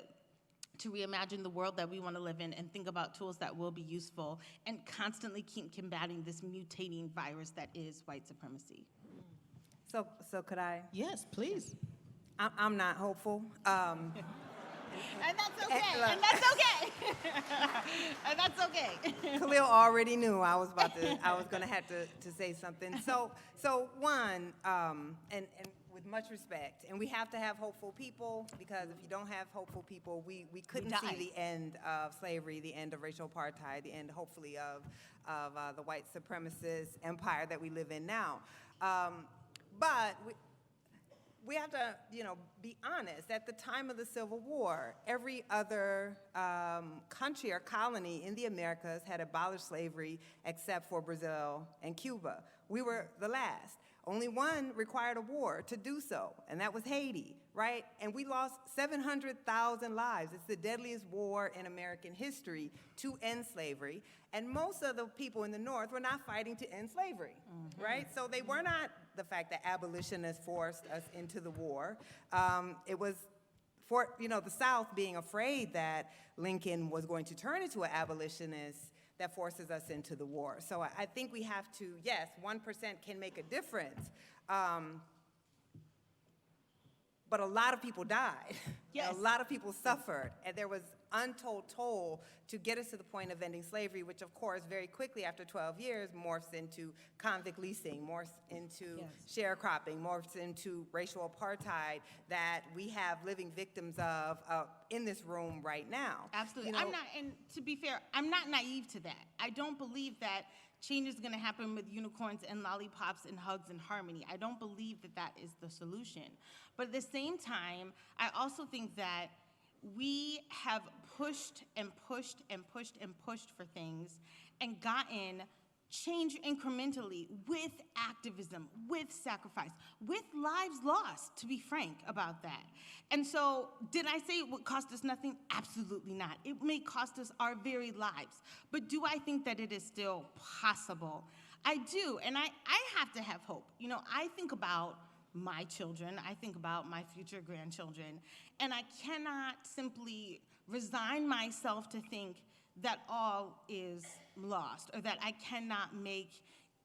reimagine the world that we want to live in and think about tools that will be useful and constantly keep combating this mutating virus that is white supremacy. So could I? Yes, please. I'm not hopeful. And that's okay. And that's okay. And that's okay. Khalil already knew I was going to have to say something. So one, and with much respect, and we have to have hopeful people, because if you don't have hopeful people, we couldn't see the end of slavery, the end of racial apartheid, the end, hopefully, of the white supremacist empire that we live in now. But we have to, be honest. At the time of the Civil War, every other country or colony in the Americas had abolished slavery except for Brazil and Cuba. We were the last. Only one required a war to do so, and that was Haiti, right? And we lost 700,000 lives. It's the deadliest war in American history to end slavery. And most of the people in the North were not fighting to end slavery, right? So they were not the fact that abolitionists forced us into the war. It was for, the South being afraid that Lincoln was going to turn into an abolitionist that forces us into the war. So I think we have to, yes, 1% can make a difference, but a lot of people died. Yes. A lot of people suffered, and there was untold toll to get us to the point of ending slavery, which of course very quickly after 12 years morphs into convict leasing, morphs into sharecropping, morphs into racial apartheid that we have living victims of in this room right now. Absolutely. And to be fair, I'm not naive to that. I don't believe that change is gonna happen with unicorns and lollipops and hugs and harmony. I don't believe that that is the solution. But at the same time, I also think that we have pushed and pushed and pushed and pushed for things and gotten change incrementally with activism, with sacrifice, with lives lost, to be frank about that. And so, did I say it would cost us nothing? Absolutely not. It may cost us our very lives. But do I think that it is still possible? I do, and I have to have hope. You know, I think about my children, I think about my future grandchildren, and I cannot simply resign myself to think that all is lost, or that I cannot make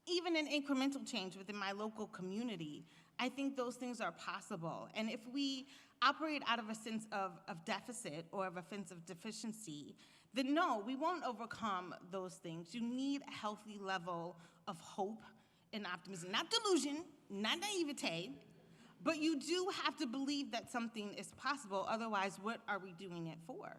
even an incremental change within my local community. I think those things are possible. And if we operate out of a sense of deficit or of a sense of deficiency, then no, we won't overcome those things. You need a healthy level of hope and optimism, not delusion, not naivete, but you do have to believe that something is possible. Otherwise, what are we doing it for?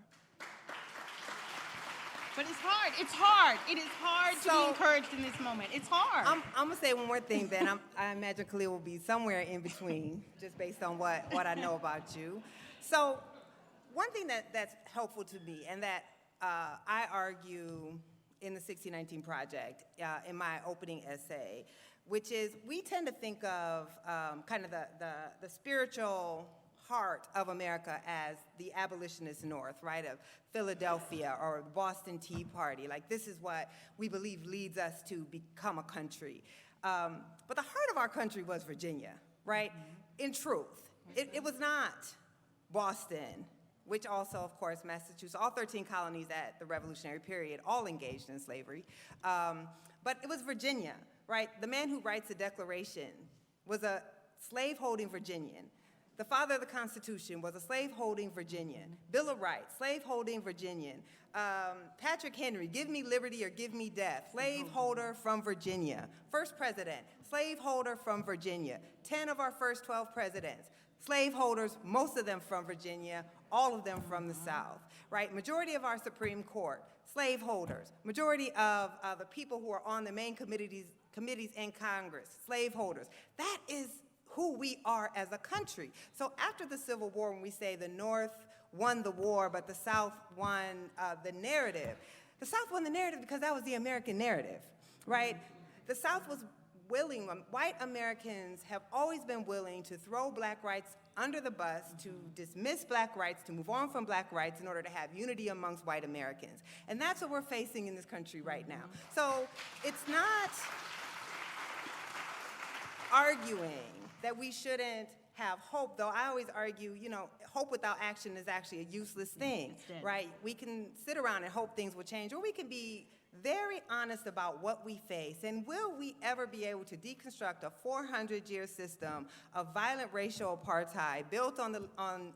But it's hard. It's hard. It is hard to be encouraged in this moment. It's hard. I'm gonna say one more thing. Then I imagine Khalil will be somewhere in between, just based on what I know about you. So, one thing that's helpful to me, and that I argue in the 1619 Project in my opening essay, which is we tend to think of kind of the spiritual heart of America as the abolitionist North, right, of Philadelphia or the Boston Tea Party. Like, this is what we believe leads us to become a country. But the heart of our country was Virginia, right? Mm-hmm. In truth, it was not Boston, which also, of course, Massachusetts, all 13 colonies at the Revolutionary period, all engaged in slavery. But it was Virginia, right? The man who writes the Declaration was a slave-holding Virginian. The father of the Constitution was a slave-holding Virginian. Bill of Rights, slave-holding Virginian. Patrick Henry, give me liberty or give me death, slaveholder from Virginia. First president, slaveholder from Virginia. 10 of our first 12 presidents, slaveholders, most of them from Virginia, all of them from the South, right? Majority of our Supreme Court, slaveholders. Majority of the people who are on the main committees in Congress, slaveholders. That is who we are as a country. So after the Civil War, when we say the North won the war, but the South won the narrative, the South won the narrative because that was the American narrative, right? The South was willing, white Americans have always been willing to throw black rights under the bus, to dismiss black rights, to move on from black rights in order to have unity amongst white Americans. And that's what we're facing in this country right now. So it's not arguing that we shouldn't have hope, though I always argue, you know, hope without action is actually a useless thing, right? We can sit around and hope things will change, or we can be very honest about what we face. And will we ever be able to deconstruct a 400-year system of violent racial apartheid built on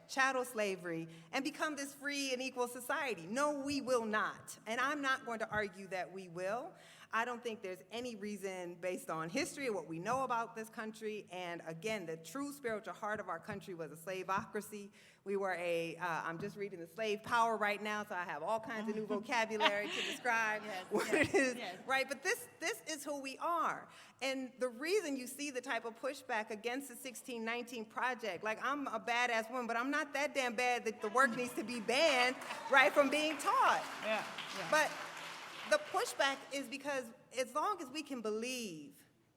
chattel slavery and become this free and equal society? No, we will not. And I'm not going to argue that we will. I don't think there's any reason based on history or what we know about this country. And again, the true spiritual heart of our country was a slaveocracy. We were I'm just reading the Slave Power right now, so I have all kinds of new vocabulary to describe what it is, right? But this is who we are. And the reason you see the type of pushback against the 1619 Project, like, I'm a badass woman, but I'm not that damn bad that the work needs to be banned, right, from being taught. But the pushback is because as long as we can believe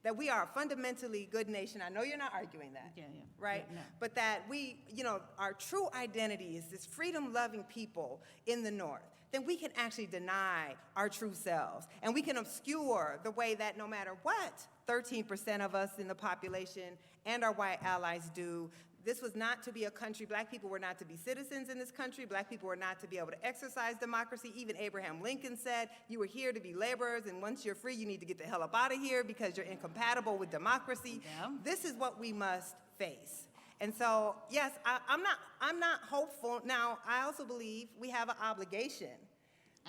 that we are a fundamentally good nation, I know you're not arguing that, right? No. But that we, you know, our true identity is this freedom-loving people in the North, then we can actually deny our true selves. And we can obscure the way that no matter what 13% of us in the population and our white allies do, this was not to be a country, black people were not to be citizens in this country, black people were not to be able to exercise democracy. Even Abraham Lincoln said, you were here to be laborers, and once you're free, you need to get the hell up out of here because you're incompatible with democracy. This is what we must face. And so, yes, I'm not hopeful. Now, I also believe we have an obligation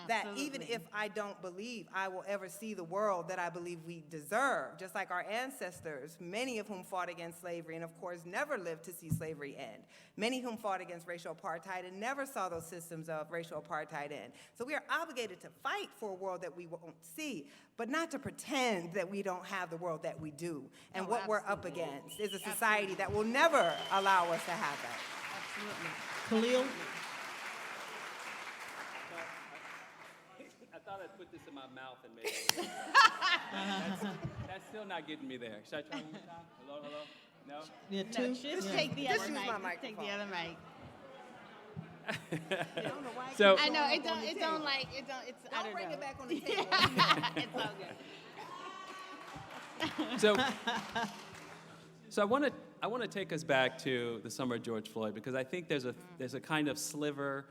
that even Absolutely. if I don't believe I will ever see the world that I believe we deserve, just like our ancestors, many of whom fought against slavery and of course never lived to see slavery end, many whom fought against racial apartheid and never saw those systems of racial apartheid end. So we are obligated to fight for a world that we won't see, but not to pretend that we don't have the world that we do. And Oh, what we're up absolutely. against is a society that will never allow us to have that. Absolutely. Khalil? I thought I'd put this in my mouth and maybe. That's still not getting me there. Should I try one more time? Hello, hello? No? Yeah, No, two? just Yeah. take the Just other use mic. my Just take the microphone. other mic. So, I know, it don't, it's, I don't bring know. it back on the table. It's all good. so I want to take us back to the summer of George Floyd because I think there's a kind of sliver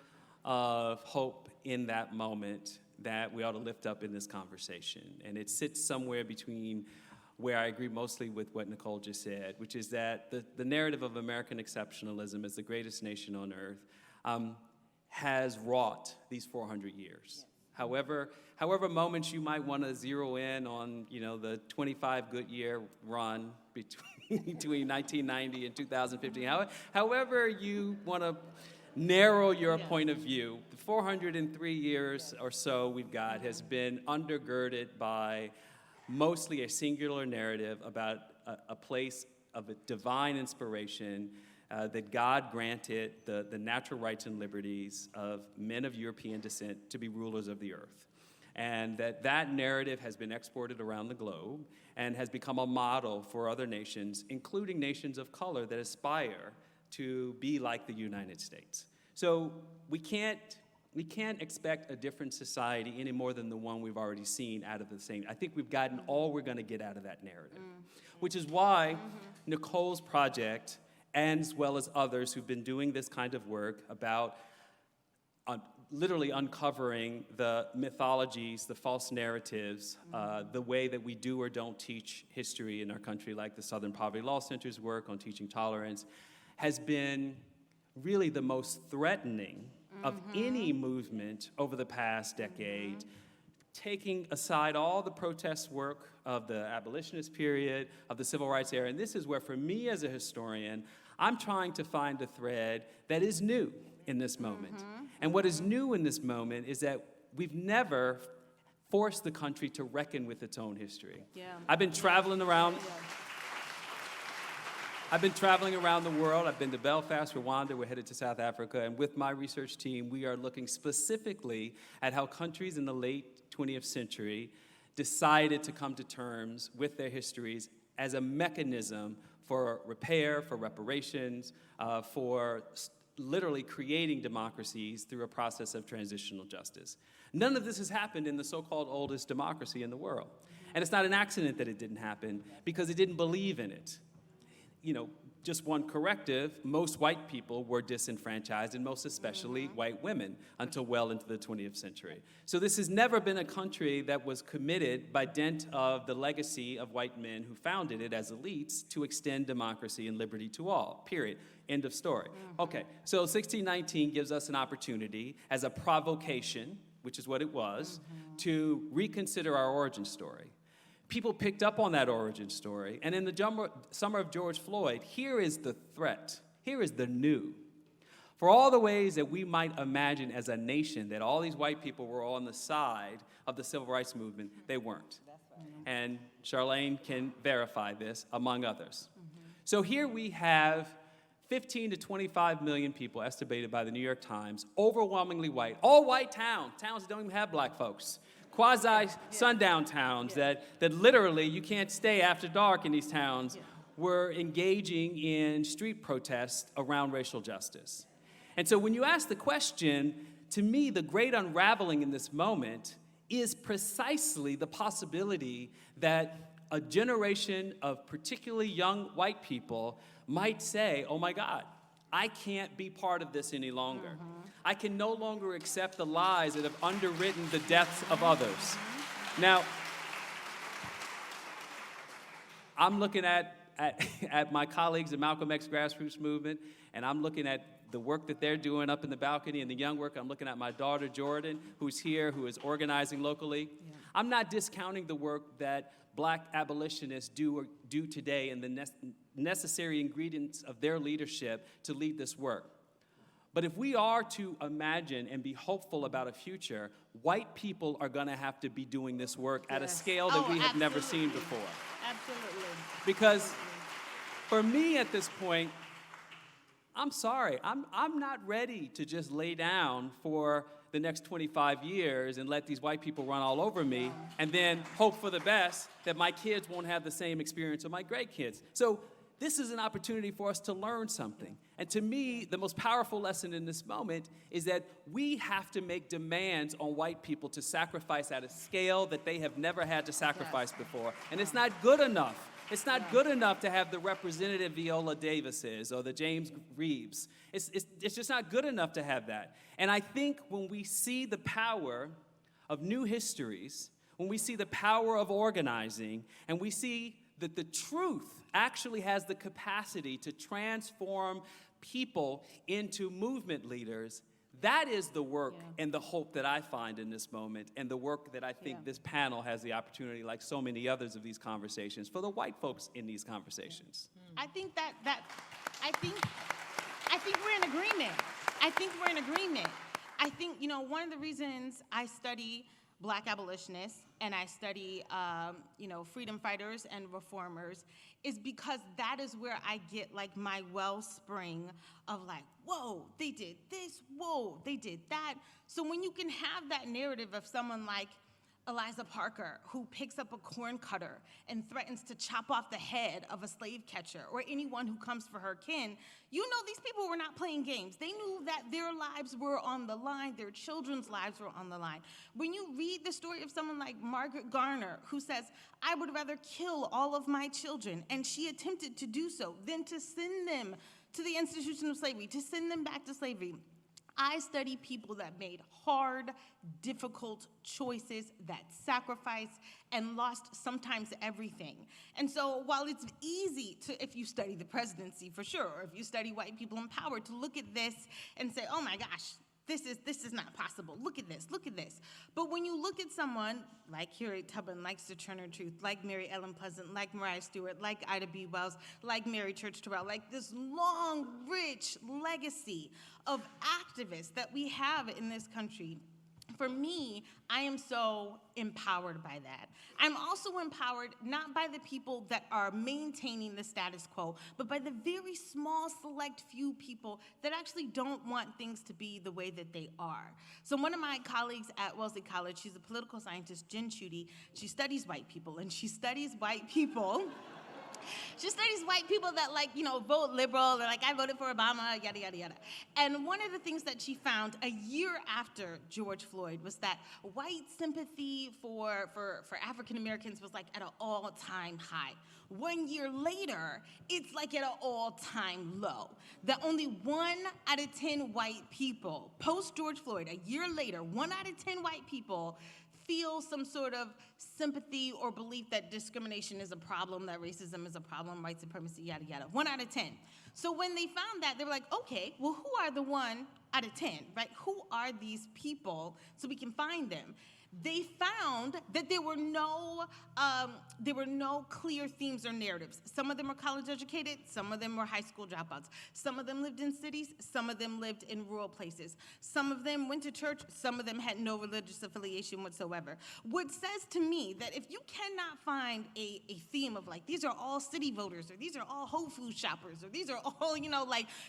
of hope in that moment that we ought to lift up in this conversation. And it sits somewhere between where I agree mostly with what Nikole just said, which is that the narrative of American exceptionalism as the greatest nation on earth has wrought these 400 years. However moments you might want to zero in on, the 25 good year run between 1990 and 2015, however you want to narrow your point of view, the 403 years or so we've got has been undergirded by mostly a singular narrative about a place of a divine inspiration that God granted the natural rights and liberties of men of European descent to be rulers of the earth. And that narrative has been exported around the globe and has become a model for other nations, including nations of color that aspire to be like the United States. So we can't expect a different society any more than the one we've already seen out of the same. I think we've gotten all we're going to get out of that narrative, which is why Nikole's project, as well as others who've been doing this kind of work about literally uncovering the mythologies, the false narratives, the way that we do or don't teach history in our country, like the Southern Poverty Law Center's work on teaching tolerance, has been really the most threatening of any movement over the past decade, taking aside all the protest work of the abolitionist period, of the civil rights era. And this is where, for me as a historian, I'm trying to find a thread that is new in this moment. And what is new in this moment is that we've never forced the country to reckon with its own history. Yeah. I've been traveling around the world. I've been to Belfast, Rwanda. We're headed to South Africa. And with my research team, we are looking specifically at how countries in the late 20th century decided to come to terms with their histories as a mechanism for repair, for reparations, for literally creating democracies through a process of transitional justice. None of this has happened in the so-called oldest democracy in the world. And it's not an accident that it didn't happen, because it didn't believe in it. Just one corrective, most white people were disenfranchised, and most especially white women, until well into the 20th century. So this has never been a country that was committed, by dint of the legacy of white men who founded it as elites, to extend democracy and liberty to all, period. End of story. Okay, so 1619 gives us an opportunity as a provocation, which is what it was, to reconsider our origin story. People picked up on that origin story, and in the summer of George Floyd, here is the threat. Here is the new. For all the ways that we might imagine as a nation that all these white people were on the side of the civil rights movement, they weren't. And Charlene can verify this, among others. So here we have 15 to 25 million people, estimated by the New York Times, overwhelmingly white, all white towns that don't even have black folks. Quasi-sundown towns that literally you can't stay after dark in these towns, were engaging in street protests around racial justice. And so when you ask the question, to me, the great unraveling in this moment is precisely the possibility that a generation of particularly young white people might say, oh my God, I can't be part of this any longer. I can no longer accept the lies that have underwritten the deaths of others. Now, I'm looking at at my colleagues in Malcolm X grassroots movement, and I'm looking at the work that they're doing up in the balcony and the young work. I'm looking at my daughter, Jordan, who's here, who is organizing locally. Yeah. I'm not discounting the work that Black abolitionists do today and the necessary ingredients of their leadership to lead this work. But if we are to imagine and be hopeful about a future, white people are going to have to be doing this work at a scale that we have never seen before. Absolutely. Because for me at this point, I'm sorry, I'm not ready to just lay down for the next 25 years and let these white people run all over me and then hope for the best that my kids won't have the same experience of my great kids. So this is an opportunity for us to learn something. And to me, the most powerful lesson in this moment is that we have to make demands on white people to sacrifice at a scale that they have never had to sacrifice before. And it's not good enough. It's not good enough to have the Representative Viola Davises or the James Reeves. It's just not good enough to have that. And I think when we see the power of new histories, when we see the power of organizing, and we see that the truth actually has the capacity to transform people into movement leaders, that is the work and the hope that I find in this moment, and the work that I think this panel has the opportunity, like so many others of these conversations, for the white folks in these conversations. I think I think we're in agreement. I think we're in agreement. I think, you know, one of the reasons I study Black abolitionists and I study, freedom fighters and reformers is because that is where I get like my wellspring of like, whoa, they did this, whoa, they did that. So when you can have that narrative of someone like Eliza Parker, who picks up a corn cutter and threatens to chop off the head of a slave catcher or anyone who comes for her kin, you know these people were not playing games. They knew that their lives were on the line, their children's lives were on the line. When you read the story of someone like Margaret Garner, who says, I would rather kill all of my children, and she attempted to do so, than to send them to the institution of slavery, to send them back to slavery. I study people that made hard, difficult choices, that sacrificed and lost sometimes everything. And so while it's easy to, if you study the presidency for sure, or if you study white people in power, to look at this and say, oh my gosh, this is not possible. Look at this, look at this. But when you look at someone like Harriet Tubman, like Sojourner Truth, like Mary Ellen Pleasant, like Mariah Stewart, like Ida B. Wells, like Mary Church Terrell, like this long, rich legacy of activists that we have in this country, for me, I am so empowered by that. I'm also empowered not by the people that are maintaining the status quo, but by the very small, select few people that actually don't want things to be the way that they are. So one of my colleagues at Wellesley College, she's a political scientist, Jen Chudy, she studies white people, and she studies white people. She studies white people that vote liberal, they're like, I voted for Obama, yada, yada, yada. And one of the things that she found a year after George Floyd was that white sympathy for African Americans was like at an all-time high. 1 year later, it's like at an all-time low. That only 1 out of 10 white people, post-George Floyd, a year later, 1 out of 10 white people feel some sort of sympathy or belief that discrimination is a problem, that racism is a problem, white supremacy, yada, yada. 1 out of 10. So when they found that, they were like, okay, well, who are the 1 out of 10, right? Who are these people so we can find them? They found that there were no clear themes or narratives. Some of them were college educated, some of them were high school dropouts. Some of them lived in cities, some of them lived in rural places. Some of them went to church, some of them had no religious affiliation whatsoever. What says to me that if you cannot find a theme of like, these are all city voters, or these are all Whole Foods shoppers, or these are all,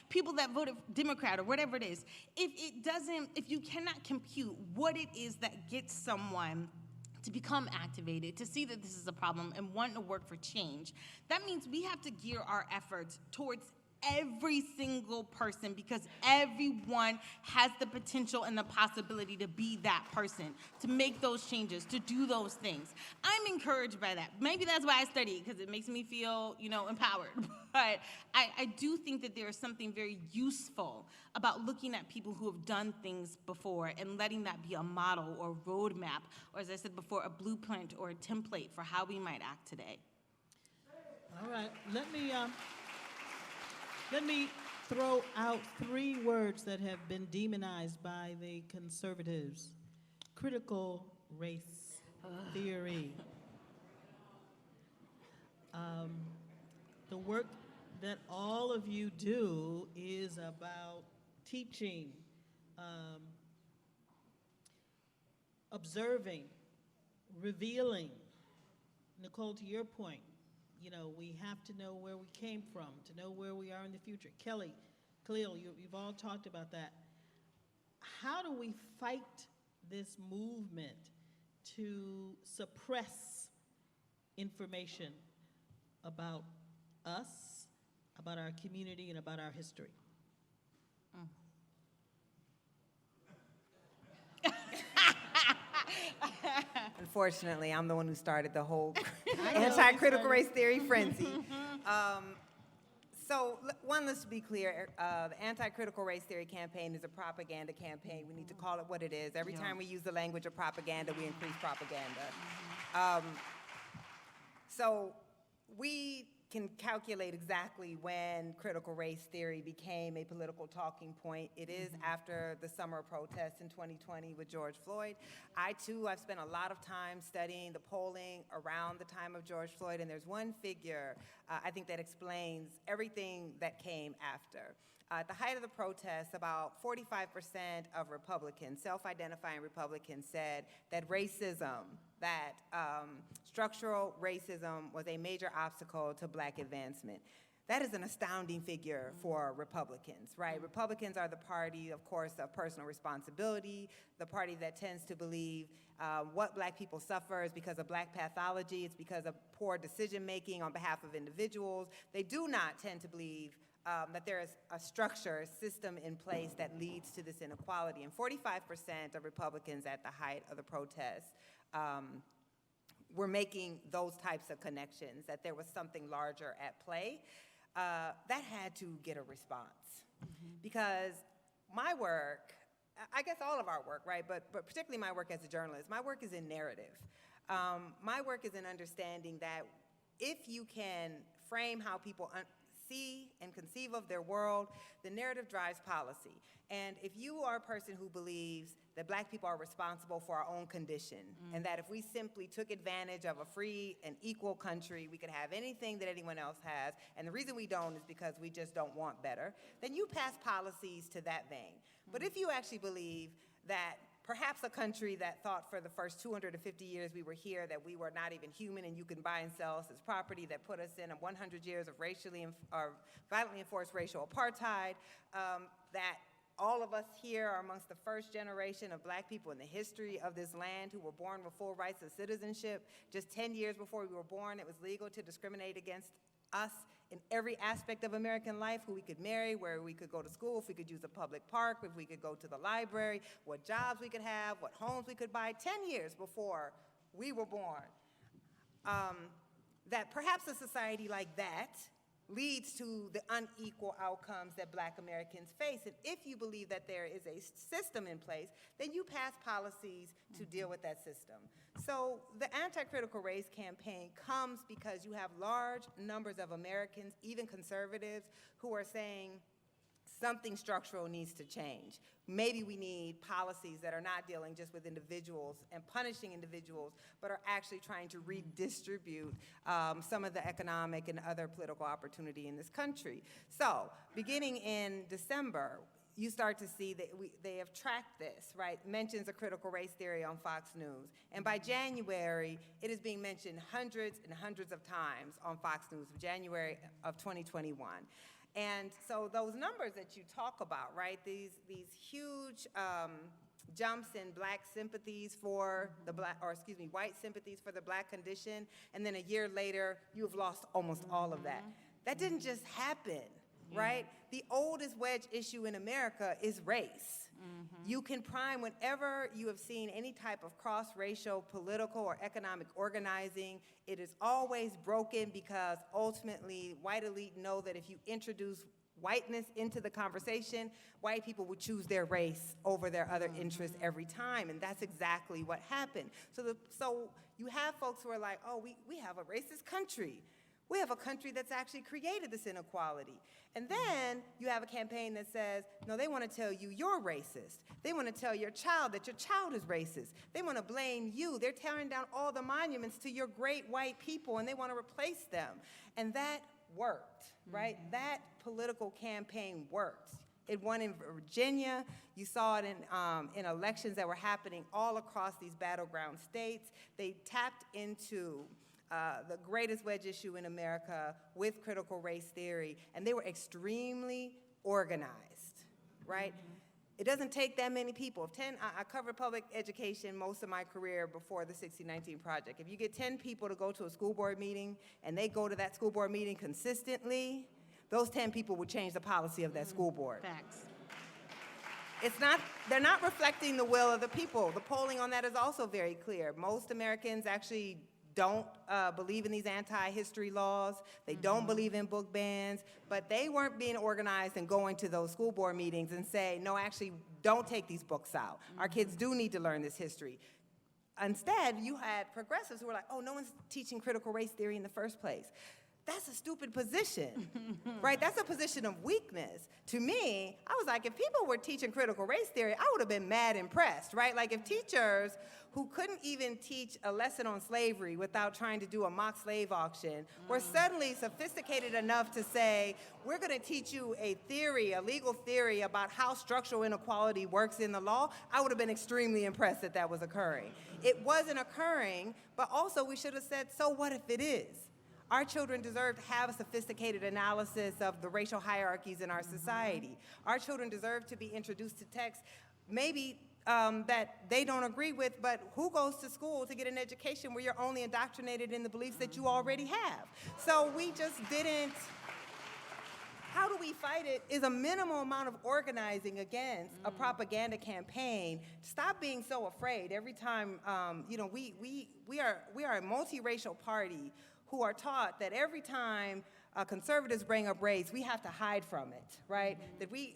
people that voted Democrat or whatever it is, if you cannot compute what it is that gets someone to become activated, to see that this is a problem and want to work for change, that means we have to gear our efforts towards every single person, because everyone has the potential and the possibility to be that person, to make those changes, to do those things. I'm encouraged by that. Maybe that's why I study, because it makes me feel, empowered. But I do think that there is something very useful about looking at people who have done things before and letting that be a model or roadmap, or as I said before, a blueprint or a template for how we might act today. All right, let me throw out 3 words that have been demonized by the conservatives. Critical race theory. The work that all of you do is about teaching, observing, revealing. Nikole, to your point, you know, we have to know where we came from to know where we are in the future. Kellie, Khalil, you've all talked about that. How do we fight this movement to suppress information about us, about our community, and about our history? Unfortunately, I'm the one who started the whole anti-critical race theory frenzy. Let's be clear. The anti-critical race theory campaign is a propaganda campaign. We need to call it what it is. Every time we use the language of propaganda, we increase propaganda. So we can calculate exactly when critical race theory became a political talking point. It is after the summer of protests in 2020 with George Floyd. I've spent a lot of time studying the polling around the time of George Floyd, and there's one figure I think that explains everything that came after. At the height of the protests, about 45% of Republicans, self-identifying Republicans, said that racism, that structural racism was a major obstacle to Black advancement. That is an astounding figure for Republicans, right? Republicans are the party, of course, of personal responsibility, the party that tends to believe what Black people suffer is because of Black pathology, it's because of poor decision-making on behalf of individuals. They do not tend to believe that there is a structure, a system in place that leads to this inequality. And 45% of Republicans at the height of the protests were making those types of connections, that there was something larger at play. That had to get a response. Because my work, I guess all of our work, right, but particularly my work as a journalist, my work is in narrative. My work is in understanding that if you can frame how people see and conceive of their world, the narrative drives policy. And if you are a person who believes that Black people are responsible for our own condition, and that if we simply took advantage of a free and equal country, we could have anything that anyone else has, and the reason we don't is because we just don't want better, then you pass policies to that vein. But if you actually believe that perhaps a country that thought for the first 250 years we were here that we were not even human and you can buy and sell us as property, that put us in 100 years of violently enforced racial apartheid, that all of us here are amongst the first generation of Black people in the history of this land who were born with full rights of citizenship. Just 10 years before we were born, it was legal to discriminate against us in every aspect of American life, who we could marry, where we could go to school, if we could use a public park, if we could go to the library, what jobs we could have, what homes we could buy, 10 years before we were born. That perhaps a society like that leads to the unequal outcomes that Black Americans face. And if you believe that there is a system in place, then you pass policies to deal with that system. So the anti-critical race campaign comes because you have large numbers of Americans, even conservatives, who are saying something structural needs to change. Maybe we need policies that are not dealing just with individuals and punishing individuals, but are actually trying to redistribute some of the economic and other political opportunity in this country. So, beginning in December, you start to see that they have tracked this, right? Mentions of critical race theory on Fox News. And by January, it is being mentioned hundreds and hundreds of times on Fox News, January of 2021. And so those numbers that you talk about, right, these huge jumps in Black sympathies for the white sympathies for the Black condition, and then a year later, you have lost almost all of that. That didn't just happen, right? The oldest wedge issue in America is race. You can prime whenever you have seen any type of cross-racial, political, or economic organizing, it is always broken because ultimately white elite know that if you introduce whiteness into the conversation, white people would choose their race over their other interests every time, and that's exactly what happened. So you have folks who are like, oh, we have a racist country. We have a country that's actually created this inequality. And then you have a campaign that says, no, they want to tell you you're racist. They want to tell your child that your child is racist. They want to blame you. They're tearing down all the monuments to your great white people, and they want to replace them. And that worked, right? That political campaign worked. It won in Virginia. You saw it in elections that were happening all across these battleground states. They tapped into the greatest wedge issue in America with critical race theory, and they were extremely organized, right? It doesn't take that many people. I covered public education most of my career before the 1619 Project. If you get 10 people to go to a school board meeting, and they go to that school board meeting consistently, those 10 people would change the policy of that school board. Facts. They're not reflecting the will of the people. The polling on that is also very clear. Most Americans actually don't believe in these anti-history laws. They don't believe in book bans, but they weren't being organized and going to those school board meetings and say, no, actually, don't take these books out. Our kids do need to learn this history. Instead, you had progressives who were like, oh, no one's teaching critical race theory in the first place. That's a stupid position, right? That's a position of weakness. To me, I was like, if people were teaching critical race theory, I would have been mad impressed, right? Like if teachers who couldn't even teach a lesson on slavery without trying to do a mock slave auction were suddenly sophisticated enough to say, we're gonna teach you a theory, a legal theory about how structural inequality works in the law, I would have been extremely impressed that that was occurring. It wasn't occurring, but also we should have said, so what if it is? Our children deserve to have a sophisticated analysis of the racial hierarchies in our society. Our children deserve to be introduced to texts, maybe that they don't agree with, but who goes to school to get an education where you're only indoctrinated in the beliefs that you already have? So we just didn't. How do we fight it is a minimal amount of organizing against a propaganda campaign. Stop being so afraid. Every time, we are a multiracial party who are taught that every time conservatives bring up race, we have to hide from it, right? That we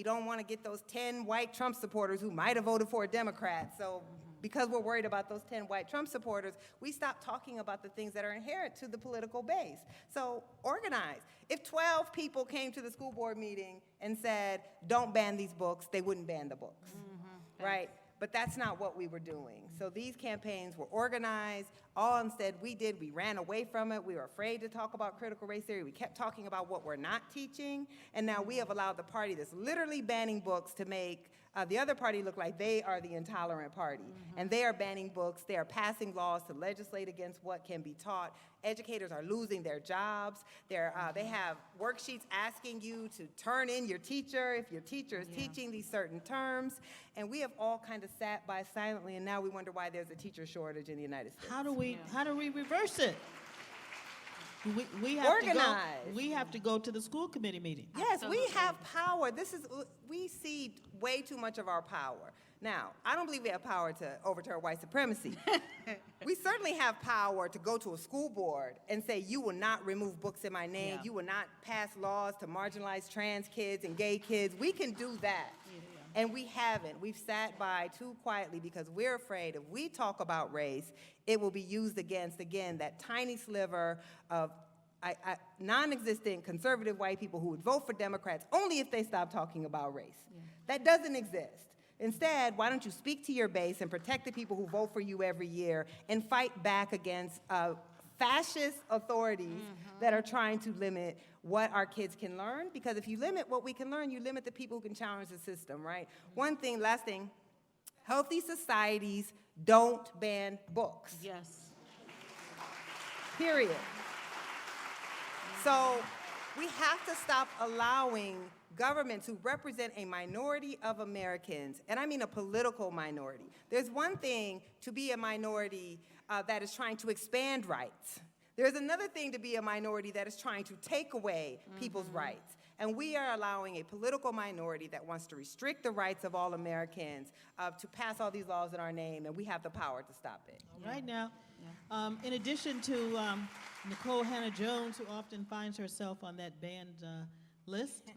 don't want to get those 10 white Trump supporters who might have voted for a Democrat. So because we're worried about those 10 white Trump supporters, we stop talking about the things that are inherent to the political base. So organize. If 12 people came to the school board meeting and said, don't ban these books, they wouldn't ban the books, right? But that's not what we were doing. So these campaigns were organized. All instead we ran away from it. We were afraid to talk about critical race theory. We kept talking about what we're not teaching. And now we have allowed the party that's literally banning books to make the other party look like they are the intolerant party. And they are banning books. They are passing laws to legislate against what can be taught. Educators are losing their jobs. They have worksheets asking you to turn in your teacher if your teacher is teaching these certain terms. And we have all kind of sat by silently, and now we wonder why there's a teacher shortage in the United States. How do we reverse it? We have Organize. We have to go to the school committee meeting. Yes, we have power. We cede way too much of our power. Now, I don't believe we have power to overturn white supremacy. We certainly have power to go to a school board and say, you will not remove books in my name. You will not pass laws to marginalize trans kids and gay kids. We can do that. And we haven't. We've sat by too quietly because we're afraid if we talk about race, it will be used against, again, that tiny sliver of non-existent conservative white people who would vote for Democrats only if they stop talking about race. That doesn't exist. Instead, why don't you speak to your base and protect the people who vote for you every year and fight back against fascist authorities that are trying to limit what our kids can learn? Because if you limit what we can learn, you limit the people who can challenge the system, right? Last thing, healthy societies don't ban books. Yes. Period. So we have to stop allowing governments who represent a minority of Americans, and I mean a political minority. There's one thing to be a minority that is trying to expand rights. There's another thing to be a minority that is trying to take away people's rights. And we are allowing a political minority that wants to restrict the rights of all Americans to pass all these laws in our name, and we have the power to stop it. Right now, in addition to Nikole Hannah-Jones, who often finds herself on that banned list,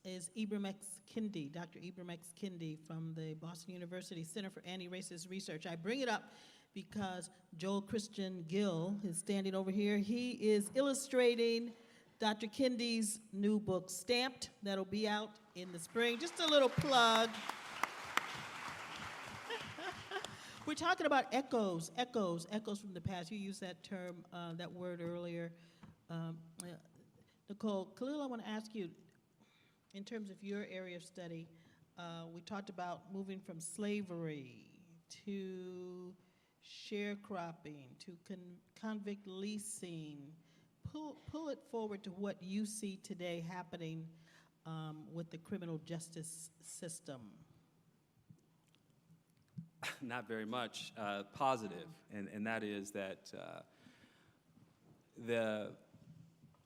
is Ibram X. Kendi, Dr. Ibram X. Kendi from the Boston University Center for Anti-Racist Research. I bring it up because Joel Christian Gill is standing over here. He is illustrating Dr. Kendi's new book, Stamped, that'll be out in the spring. Just a little plug. We're talking about echoes from the past. You used that term, that word earlier. Nikole, Khalil, I want to ask you, in terms of your area of study, we talked about moving from slavery to sharecropping to convict leasing. Pull it forward to what you see today happening with the criminal justice system. Not very much positive, and that is that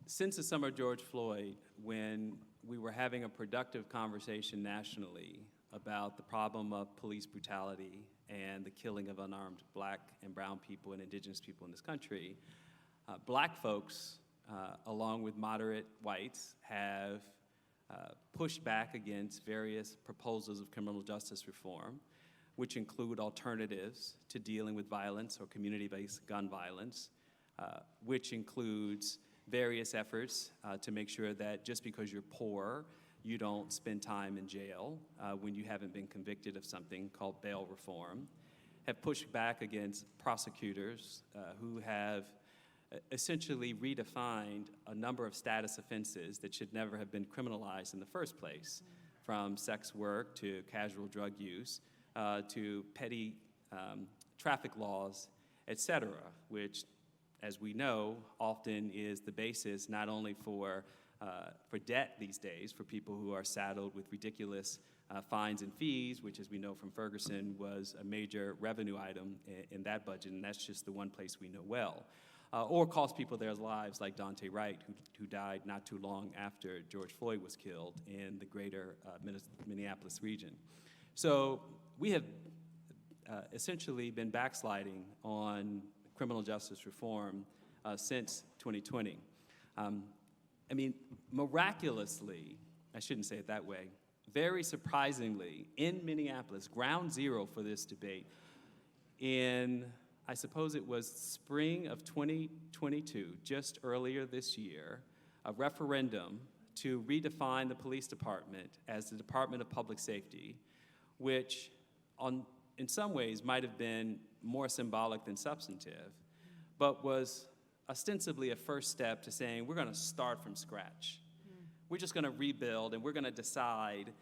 since the summer of George Floyd, when we were having a productive conversation nationally about the problem of police brutality and the killing of unarmed black and brown people and indigenous people in this country, black folks, along with moderate whites, have pushed back against various proposals of criminal justice reform, which include alternatives to dealing with violence or community-based gun violence, which includes various efforts to make sure that just because you're poor, you don't spend time in jail when you haven't been convicted of something called bail reform, have pushed back against prosecutors who have essentially redefined a number of status offenses that should never have been criminalized in the first place, from sex work to casual drug use to petty traffic laws, et cetera, which, as we know, often is the basis not only for debt these days, for people who are saddled with ridiculous fines and fees, which, as we know from Ferguson, was a major revenue item in that budget, and that's just the one place we know well. Or cost people their lives, like Dante Wright, who died not too long after George Floyd was killed in the greater Minneapolis region. So we have essentially been backsliding on criminal justice reform since 2020. I mean, miraculously, I shouldn't say it that way, very surprisingly, in Minneapolis, ground zero for this debate, in, I suppose it was spring of 2022, just earlier this year, a referendum to redefine the police department as the Department of Public Safety, which in some ways might have been more symbolic than substantive, but was ostensibly a first step to saying we're going to start from scratch. We're just going to rebuild, and we're going to decide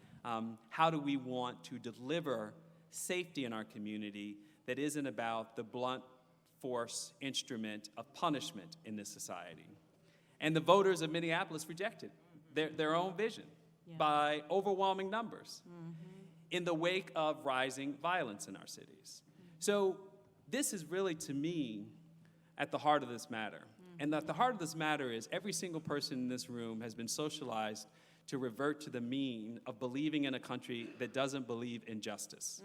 how do we want to deliver safety in our community that isn't about the blunt force instrument of punishment in this society. And the voters of Minneapolis rejected their own vision by overwhelming numbers in the wake of rising violence in our cities. So this is really, to me, at the heart of this matter. And at the heart of this matter is every single person in this room has been socialized to revert to the mean of believing in a country that doesn't believe in justice.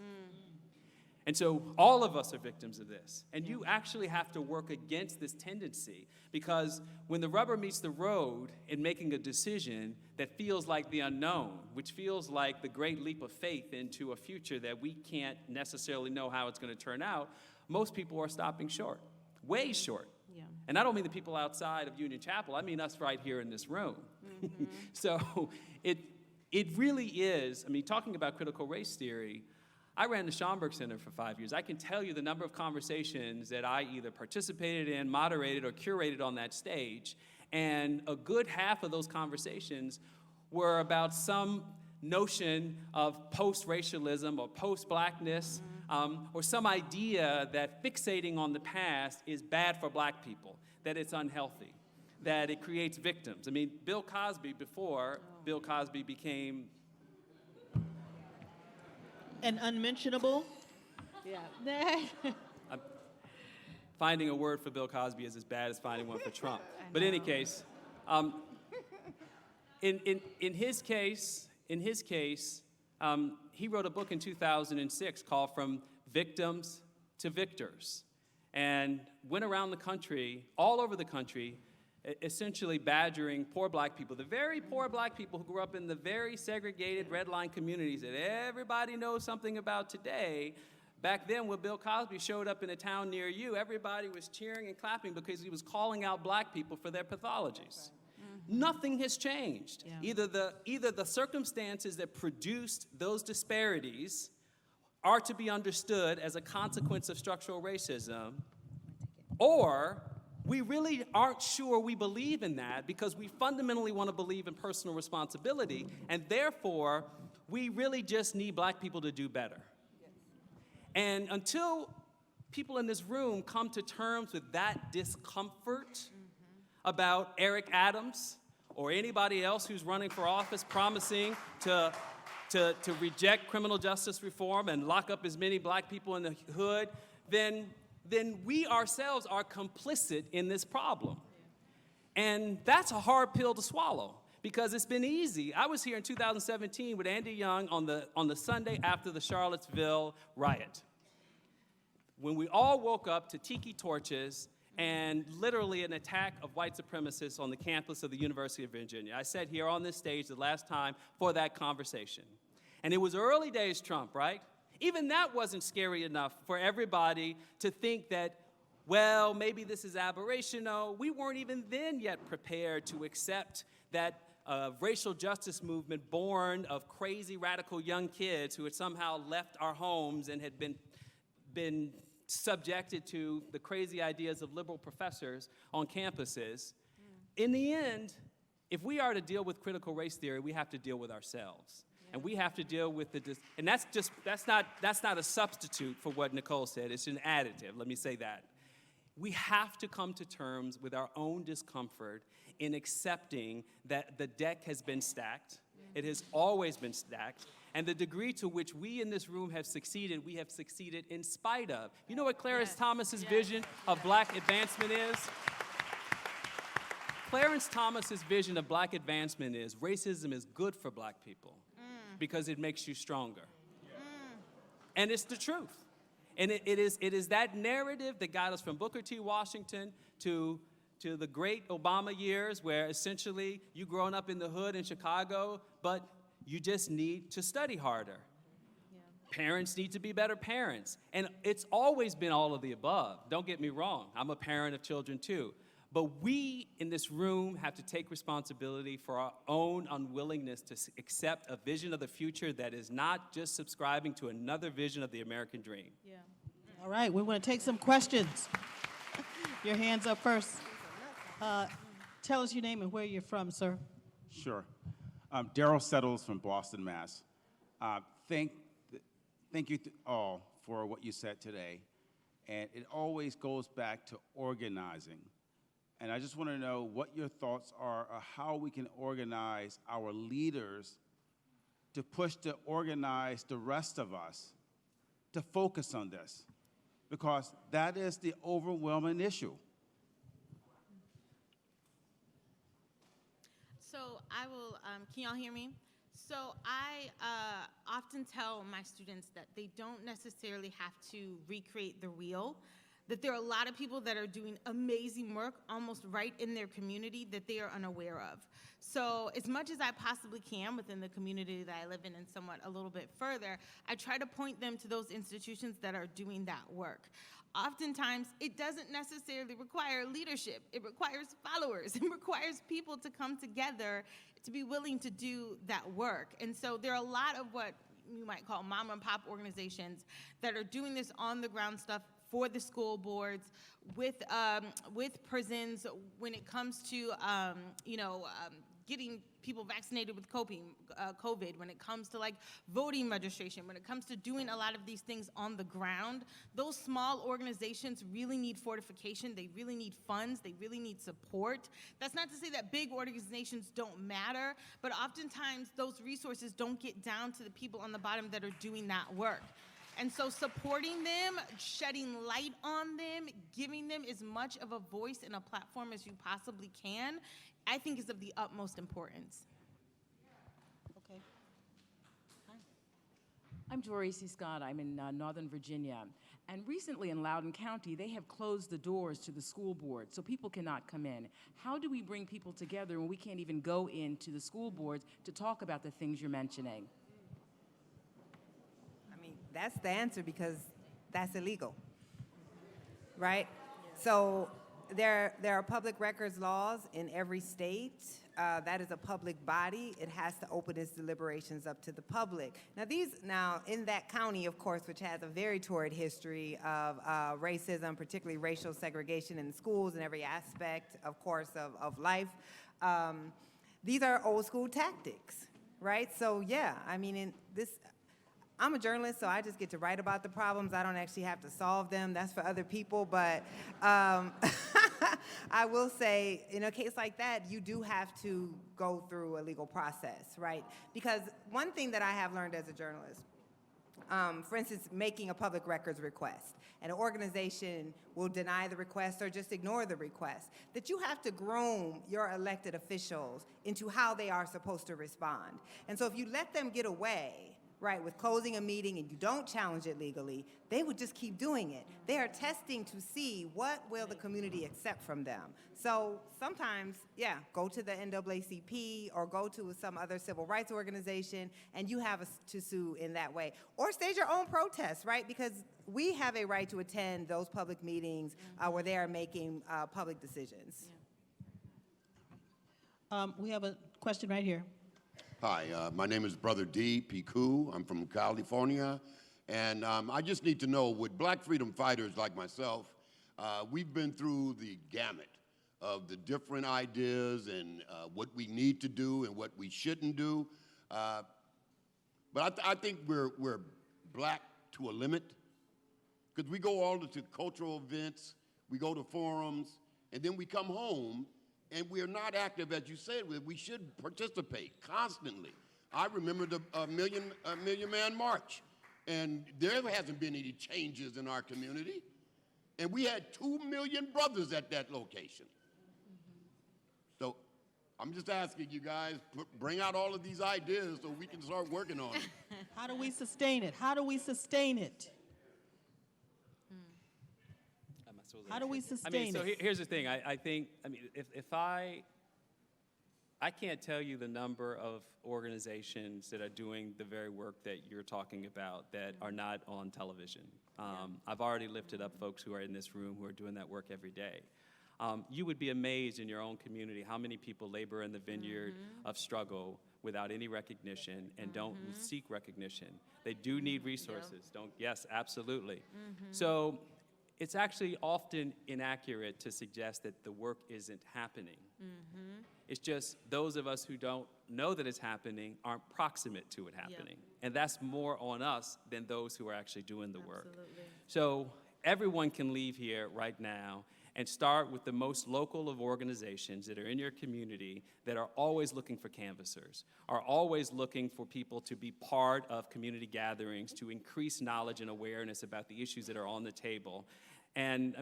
And so all of us are victims of this. And you actually have to work against this tendency, because when the rubber meets the road in making a decision that feels like the unknown, which feels like the great leap of faith into a future that we can't necessarily know how it's going to turn out, most people are stopping short, way short. Yeah. And I don't mean the people outside of Union Chapel, I mean us right here in this room. So it really is, I mean, talking about critical race theory, I ran the Schomburg Center for 5 years. I can tell you the number of conversations that I either participated in, moderated, or curated on that stage, and a good half of those conversations were about some notion of post-racialism or post-blackness, or some idea that fixating on the past is bad for black people, that it's unhealthy, that it creates victims. I mean, Bill Cosby, before Bill Cosby became And unmentionable? Yeah. finding a word for Bill Cosby is as bad as finding one for Trump. But in any case, in his case, he wrote a book in 2006 called From Victims to Victors, and went around the country, all over the country, essentially badgering poor black people, the very poor black people who grew up in the very segregated red line communities that everybody knows something about today, Back then, when Bill Cosby showed up in a town near you, everybody was cheering and clapping because he was calling out black people for their pathologies. Nothing has changed. Yeah. Either the circumstances that produced those disparities are to be understood as a consequence of structural racism, or we really aren't sure we believe in that because we fundamentally want to believe in personal responsibility, and therefore, we really just need black people to do better. And until people in this room come to terms with that discomfort about Eric Adams or anybody else who's running for office promising to reject criminal justice reform and lock up as many black people in the hood, then we ourselves are complicit in this problem. And that's a hard pill to swallow because it's been easy. I was here in 2017 with Andy Young on the Sunday after the Charlottesville riot, when we all woke up to tiki torches and literally an attack of white supremacists on the campus of the University of Virginia. I sat here on this stage the last time for that conversation. And it was early days Trump, right? Even that wasn't scary enough for everybody to think that, well, maybe this is aberrational. We weren't even then yet prepared to accept that racial justice movement born of crazy radical young kids who had somehow left our homes and had been subjected to the crazy ideas of liberal professors on campuses. In the end, if we are to deal with critical race theory, we have to deal with ourselves. And we have to deal with and that's not a substitute for what Nikole said. It's an additive, let me say that. We have to come to terms with our own discomfort in accepting that the deck has been stacked. It has always been stacked. And the degree to which we in this room have succeeded, we have succeeded in spite of. You know what Clarence Thomas's vision of black advancement is? Clarence Thomas's vision of black advancement is racism is good for black people because it makes you stronger. And it's the truth. And it is that narrative that got us from Booker T. Washington to the great Obama years, where essentially you growing up in the hood in Chicago, but you just need to study harder. Parents need to be better parents. And it's always been all of the above. Don't get me wrong. I'm a parent of children too. But we in this room have to take responsibility for our own unwillingness to accept a vision of the future that is not just subscribing to another vision of the American dream. Yeah. All right, we want to take some questions. Your hands up first. Tell us your name and where you're from, sir. Sure. Daryl Settles from Boston, Mass. Thank you all for what you said today. And it always goes back to organizing. And I just want to know what your thoughts are of how we can organize our leaders to organize the rest of us to focus on this, because that is the overwhelming issue. So I will, can y'all hear me? So I often tell my students that they don't necessarily have to recreate the wheel, that there are a lot of people that are doing amazing work almost right in their community that they are unaware of. So as much as I possibly can within the community that I live in and somewhat a little bit further, I try to point them to those institutions that are doing that work. Oftentimes, it doesn't necessarily require leadership. It requires followers. It requires people to come together to be willing to do that work. And so there are a lot of what you might call mom and pop organizations that are doing this on the ground stuff for the school boards, with prisons, when it comes to getting people vaccinated with COVID, when it comes to like voting registration, when it comes to doing a lot of these things on the ground. Those small organizations really need fortification. They really need funds. They really need support. That's not to say that big organizations don't matter, but oftentimes those resources don't get down to the people on the bottom that are doing that work. And so supporting them, shedding light on them, giving them as much of a voice and a platform as you possibly can, I think is of the utmost importance. Okay. I'm Dorothy Scott. I'm in Northern Virginia. And recently in Loudoun County, they have closed the doors to the school board, so people cannot come in. How do we bring people together when we can't even go into the school boards to talk about the things you're mentioning? I mean, that's the answer, because that's illegal, right? So there are public records laws in every state. That is a public body. It has to open its deliberations up to the public. Now in that county, of course, which has a very torrid history of racism, particularly racial segregation in schools and every aspect, of course, of life, these are old school tactics, right? So yeah, I mean, I'm a journalist, so I just get to write about the problems. I don't actually have to solve them. That's for other people. But I will say, in a case like that, you do have to go through a legal process, right? Because one thing that I have learned as a journalist, for instance, making a public records request, and an organization will deny the request or just ignore the request, that you have to groom your elected officials into how they are supposed to respond. And so if you let them get away, right, with closing a meeting and you don't challenge it legally, they would just keep doing it. They are testing to see what will the community accept from them. So sometimes, yeah, go to the NAACP or go to some other civil rights organization and you have to sue in that way. Or stage your own protests, right? Because we have a right to attend those public meetings where they are making public decisions. We have a question right here. Hi, my name is Brother D. Piku. I'm from California. And I just need to know, with black freedom fighters like myself, we've been through the gamut of the different ideas and what we need to do and what we shouldn't do. But I think we're black to a limit, because we go all to cultural events, we go to forums, and then we come home and we're not active, as you said. We should participate constantly. I remember the Million Man March, and there hasn't been any changes in our community. And we had 2 million brothers at that location. So I'm just asking you guys, bring out all of these ideas so we can start working on them. How do we sustain it? How do we sustain it? How do we sustain it? Here's the thing. I think, if I can't tell you the number of organizations that are doing the very work that you're talking about that are not on television. I've already lifted up folks who are in this room who are doing that work every day. You would be amazed in your own community how many people labor in the vineyard of struggle without any recognition and don't seek recognition. They do need resources. Yes, absolutely. So it's actually often inaccurate to suggest that the work isn't happening. It's just those of us who don't know that it's happening aren't proximate to it happening. And that's more on us than those who are actually doing the work. So everyone can leave here right now and start with the most local of organizations that are in your community that are always looking for canvassers, are always looking for people to be part of community gatherings, to increase knowledge and awareness about the issues that are on the table. And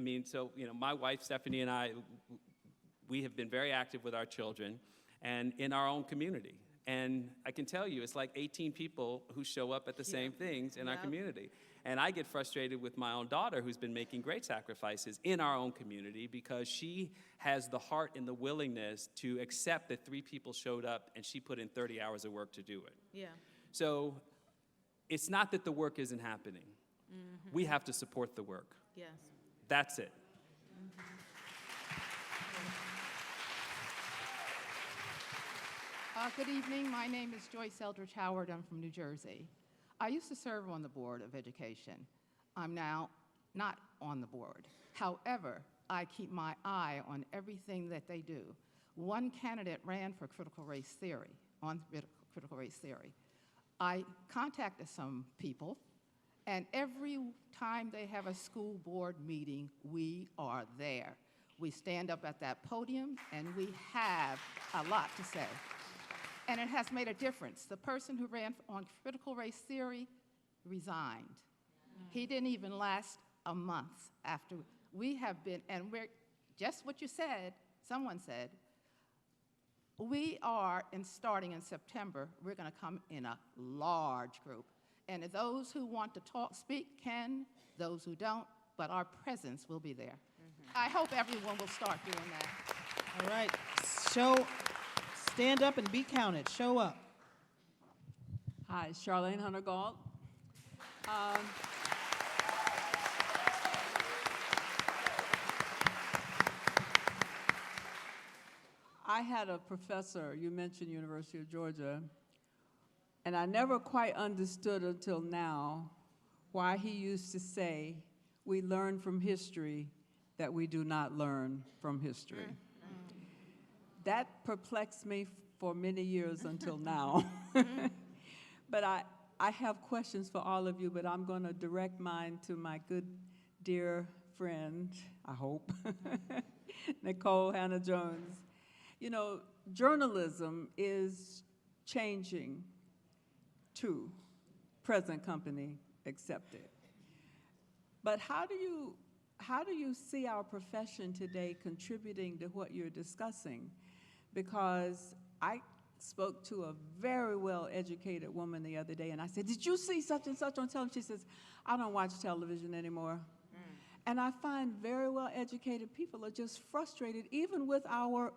my wife, Stephanie, and I, we have been very active with our children and in our own community. And I can tell you, it's like 18 people who show up at the same things in our community. And I get frustrated with my own daughter, who's been making great sacrifices in our own community, because she has the heart and the willingness to accept that 3 people showed up and she put in 30 hours of work to do it. So it's not that the work isn't happening. We have to support the work. That's it. Good evening. My name is Joyce Eldridge Howard. I'm from New Jersey. I used to serve on the Board of Education. I'm now not on the board. However, I keep my eye on everything that they do. One candidate ran for critical race theory, I contacted some people, and every time they have a school board meeting, we are there. We stand up at that podium, and we have a lot to say. And it has made a difference. The person who ran on critical race theory resigned. He didn't even last a month after. We have been, and we're, just what you said, someone said, we are, starting in September, we're going to come in a large group. And those who want to speak can, those who don't, but our presence will be there. I hope everyone will start doing that. All right. Stand up and be counted. Show up. Hi, Charlene Hunter-Gault. I had a professor, you mentioned University of Georgia, and I never quite understood until now why he used to say, we learn from history that we do not learn from history. That perplexed me for many years until now. But I have questions for all of you, but I'm going to direct mine to my good, dear friend, I hope, Nikole Hannah-Jones. You know, journalism is changing too, present company accepted. But how do you see our profession today contributing to what you're discussing? Because I spoke to a very well-educated woman the other day, and I said, did you see such and such on television? She says, I don't watch television anymore. And I find very well-educated people are just frustrated, even with our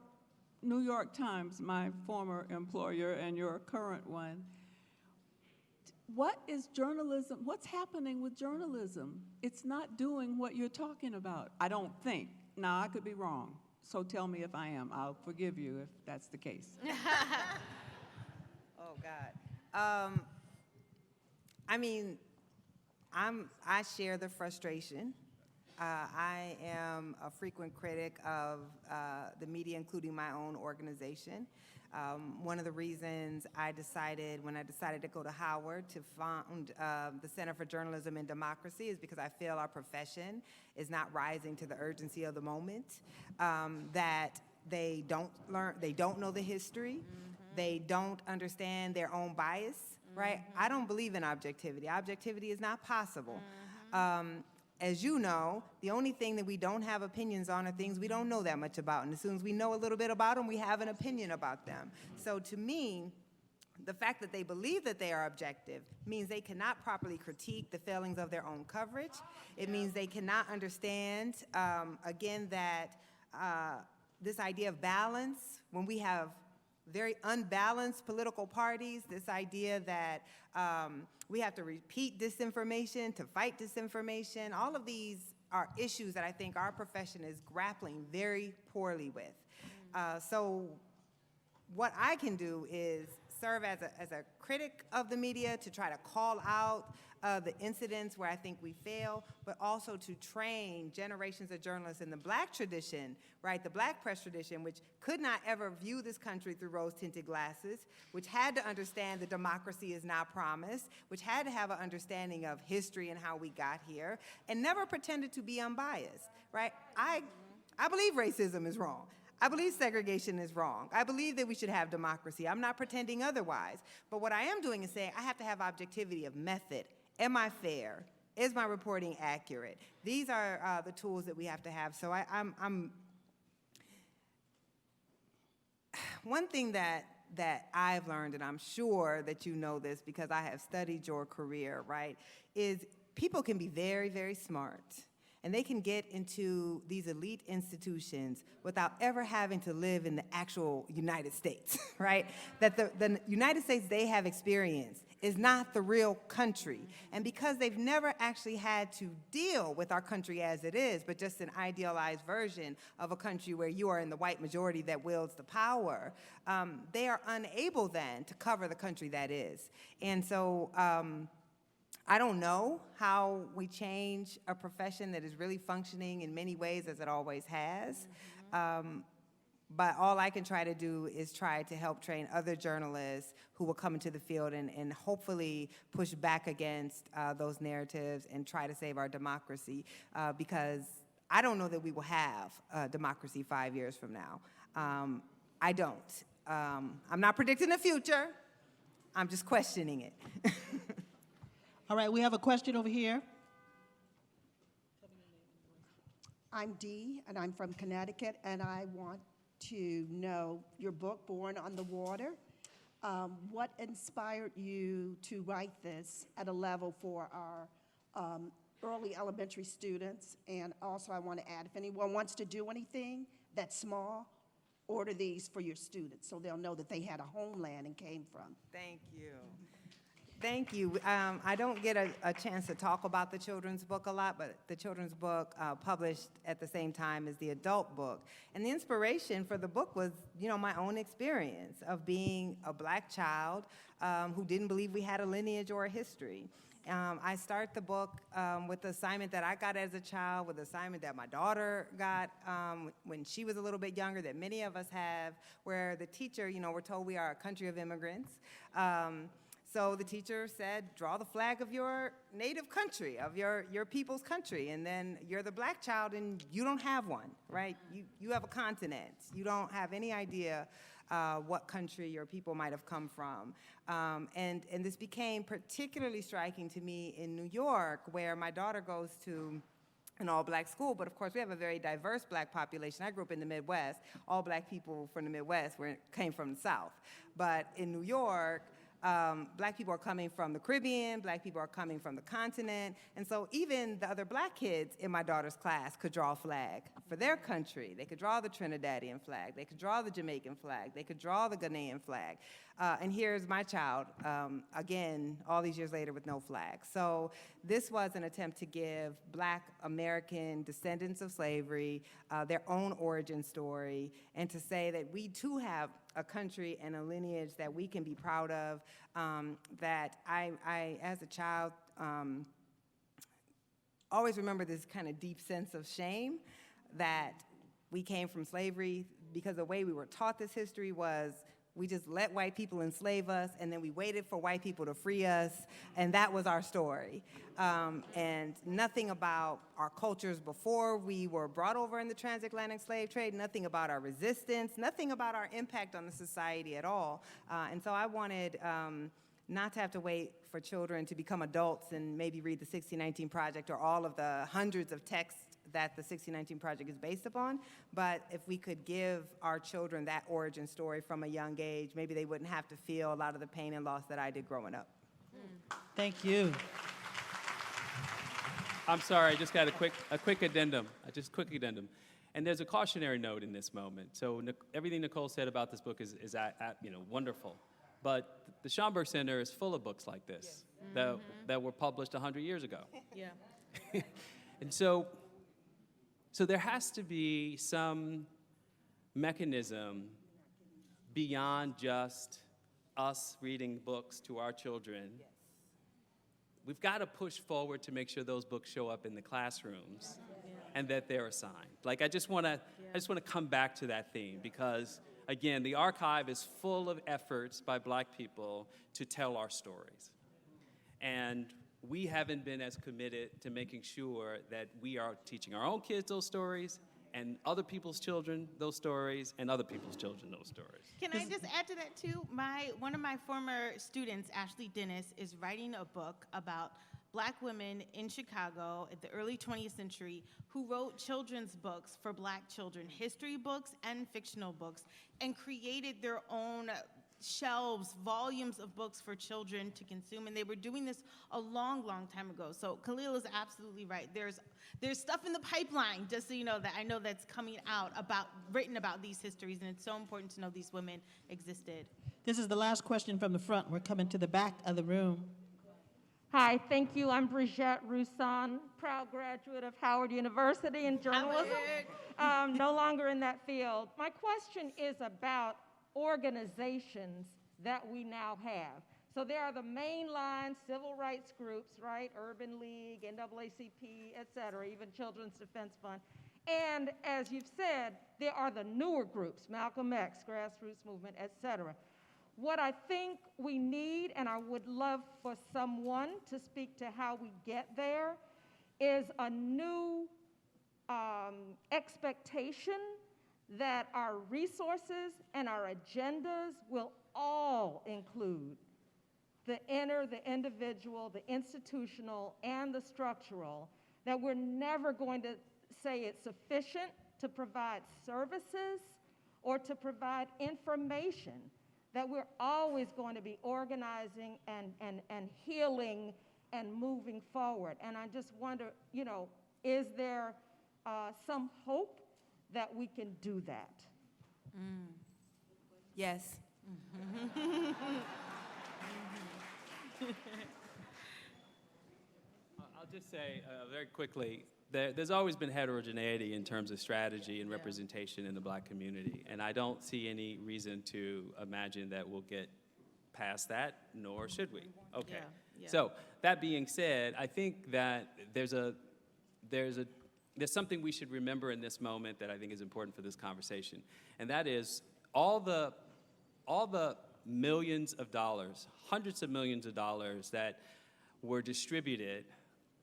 New York Times, my former employer and your current one. What is journalism? What's happening with journalism? It's not doing what you're talking about, I don't think. Now, I could be wrong, so tell me if I am. I'll forgive you if that's the case. Oh, God. I mean, I share the frustration. I am a frequent critic of the media, including my own organization. One of the reasons when I decided to go to Howard to found the Center for Journalism and Democracy is because I feel our profession is not rising to the urgency of the moment, that they don't know the history, they don't understand their own bias, right? I don't believe in objectivity. Objectivity is not possible. As you know, the only thing that we don't have opinions on are things we don't know that much about. And as soon as we know a little bit about them, we have an opinion about them. So to me, the fact that they believe that they are objective means they cannot properly critique the failings of their own coverage. It means they cannot understand, again, that this idea of balance, when we have very unbalanced political parties, this idea that we have to repeat disinformation to fight disinformation. All of these are issues that I think our profession is grappling very poorly with. So what I can do is serve as a critic of the media to try to call out the incidents where I think we fail, but also to train generations of journalists in the Black tradition, right, the Black press tradition, which could not ever view this country through rose-tinted glasses, which had to understand that democracy is not promised, which had to have an understanding of history and how we got here, and never pretended to be unbiased, right? I believe racism is wrong. I believe segregation is wrong. I believe that we should have democracy. I'm not pretending otherwise. But what I am doing is saying I have to have objectivity of method. Am I fair? Is my reporting accurate? These are the tools that we have to have. So I'm one thing that I've learned, and I'm sure that you know this because I have studied your career, right, is people can be very, very smart. And they can get into these elite institutions without ever having to live in the actual United States, right? That the United States they have experienced is not the real country. And because they've never actually had to deal with our country as it is, but just an idealized version of a country where you are in the white majority that wields the power, they are unable then to cover the country that is. And so, I don't know how we change a profession that is really functioning in many ways as it always has. But all I can try to do is try to help train other journalists who will come into the field and hopefully push back against those narratives and try to save our democracy, because I don't know that we will have democracy 5 years from now. I don't. I'm not predicting the future. I'm just questioning it. All right, we have a question over here. I'm Dee, and I'm from Connecticut, and I want to know your book, Born on the Water. What inspired you to write this at a level for our early elementary students? And also I want to add, if anyone wants to do anything that's small, order these for your students so they'll know that they had a homeland and came from. Thank you. Thank you. I don't get a chance to talk about the children's book a lot, but the children's book published at the same time as the adult book. And the inspiration for the book was, my own experience of being a Black child who didn't believe we had a lineage or a history. I start the book with the assignment that I got as a child, with the assignment that my daughter got when she was a little bit younger, that many of us have, where the teacher, we're told we are a country of immigrants. So the teacher said, draw the flag of your native country, of your people's country, and then you're the Black child and you don't have one, right? You have a continent. You don't have any idea what country your people might have come from. And this became particularly striking to me in New York, where my daughter goes to an all-Black school, but of course we have a very diverse Black population. I grew up in the Midwest. All Black people from the Midwest came from the South. But in New York, Black people are coming from the Caribbean, Black people are coming from the continent, and so even the other Black kids in my daughter's class could draw a flag for their country. They could draw the Trinidadian flag, they could draw the Jamaican flag, they could draw the Ghanaian flag. And here's my child, again, all these years later with no flag. So this was an attempt to give Black American descendants of slavery their own origin story, and to say that we too have a country and a lineage that we can be proud of, that I as a child, always remember this kind of deep sense of shame that we came from slavery, because the way we were taught this history was we just let white people enslave us, and then we waited for white people to free us, and that was our story. And nothing about our cultures before we were brought over in the transatlantic slave trade, nothing about our resistance, nothing about our impact on the society at all. And so I wanted not to have to wait for children to become adults and maybe read the 1619 Project or all of the hundreds of texts that the 1619 Project is based upon, but if we could give our children that origin story from a young age, maybe they wouldn't have to feel a lot of the pain and loss that I did growing up. Thank you. I'm sorry, I just got a quick addendum, And there's a cautionary note in this moment. So everything Nikole said about this book is wonderful. But the Schomburg Center is full of books like this that were published 100 years ago. Yeah. And so there has to be some mechanism beyond just us reading books to our children. Yes. We've got to push forward to make sure those books show up in the classrooms and that they're assigned. Like, I just want to come back to that theme, because again, the archive is full of efforts by Black people to tell our stories. And we haven't been as committed to making sure that we are teaching our own kids those stories, and other people's children those stories, and other people's children those stories. Can I just add to that too? One of my former students, Ashley Dennis, is writing a book about Black women in Chicago at the early 20th century who wrote children's books for Black children, history books and fictional books, and created their own shelves, volumes of books for children to consume, and they were doing this a long, long time ago. So Khalil is absolutely right. There's stuff in the pipeline, just so you know, that I know that's coming out written about these histories, and it's so important to know these women existed. This is the last question from the front. We're coming to the back of the room. Hi, thank you. I'm Brigitte Roussan, proud graduate of Howard University in journalism. No longer in that field. My question is about organizations that we now have. So there are the mainline civil rights groups, right? Urban League, NAACP, et cetera, even Children's Defense Fund. And as you've said, there are the newer groups, Malcolm X, grassroots movement, et cetera. What I think we need, and I would love for someone to speak to how we get there, is a new expectation that our resources and our agendas will all include the inner, the individual, the institutional, and the structural, that we're never going to say it's sufficient to provide services or to provide information, that we're always going to be organizing and healing and moving forward. And I just wonder, is there some hope that we can do that? Yes. just say very quickly, there's always been heterogeneity in terms of strategy and representation in the Black community, and I don't see any reason to imagine that we'll get past that, nor should we. Okay. So that being said, I think that there's something we should remember in this moment that I think is important for this conversation, and that is all the millions of dollars, hundreds of millions of dollars that were distributed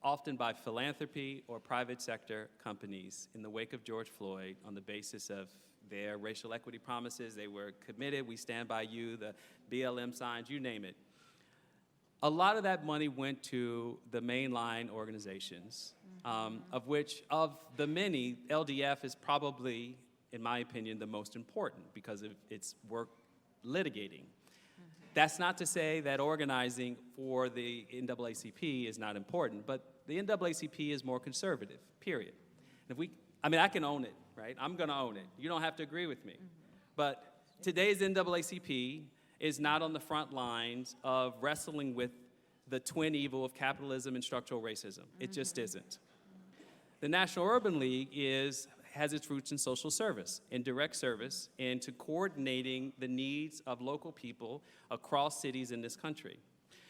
often by philanthropy or private sector companies in the wake of George Floyd on the basis of their racial equity promises. They were committed, we stand by you, the BLM signs, you name it. A lot of that money went to the mainline organizations, of which, of the many, LDF is probably, in my opinion, the most important because of its work litigating. That's not to say that organizing for the NAACP is not important, but the NAACP is more conservative, period. I can own it, right? I'm gonna own it. You don't have to agree with me. But today's NAACP is not on the front lines of wrestling with the twin evil of capitalism and structural racism. It just isn't. The National Urban League has its roots in social service, in direct service, and to coordinating the needs of local people across cities in this country.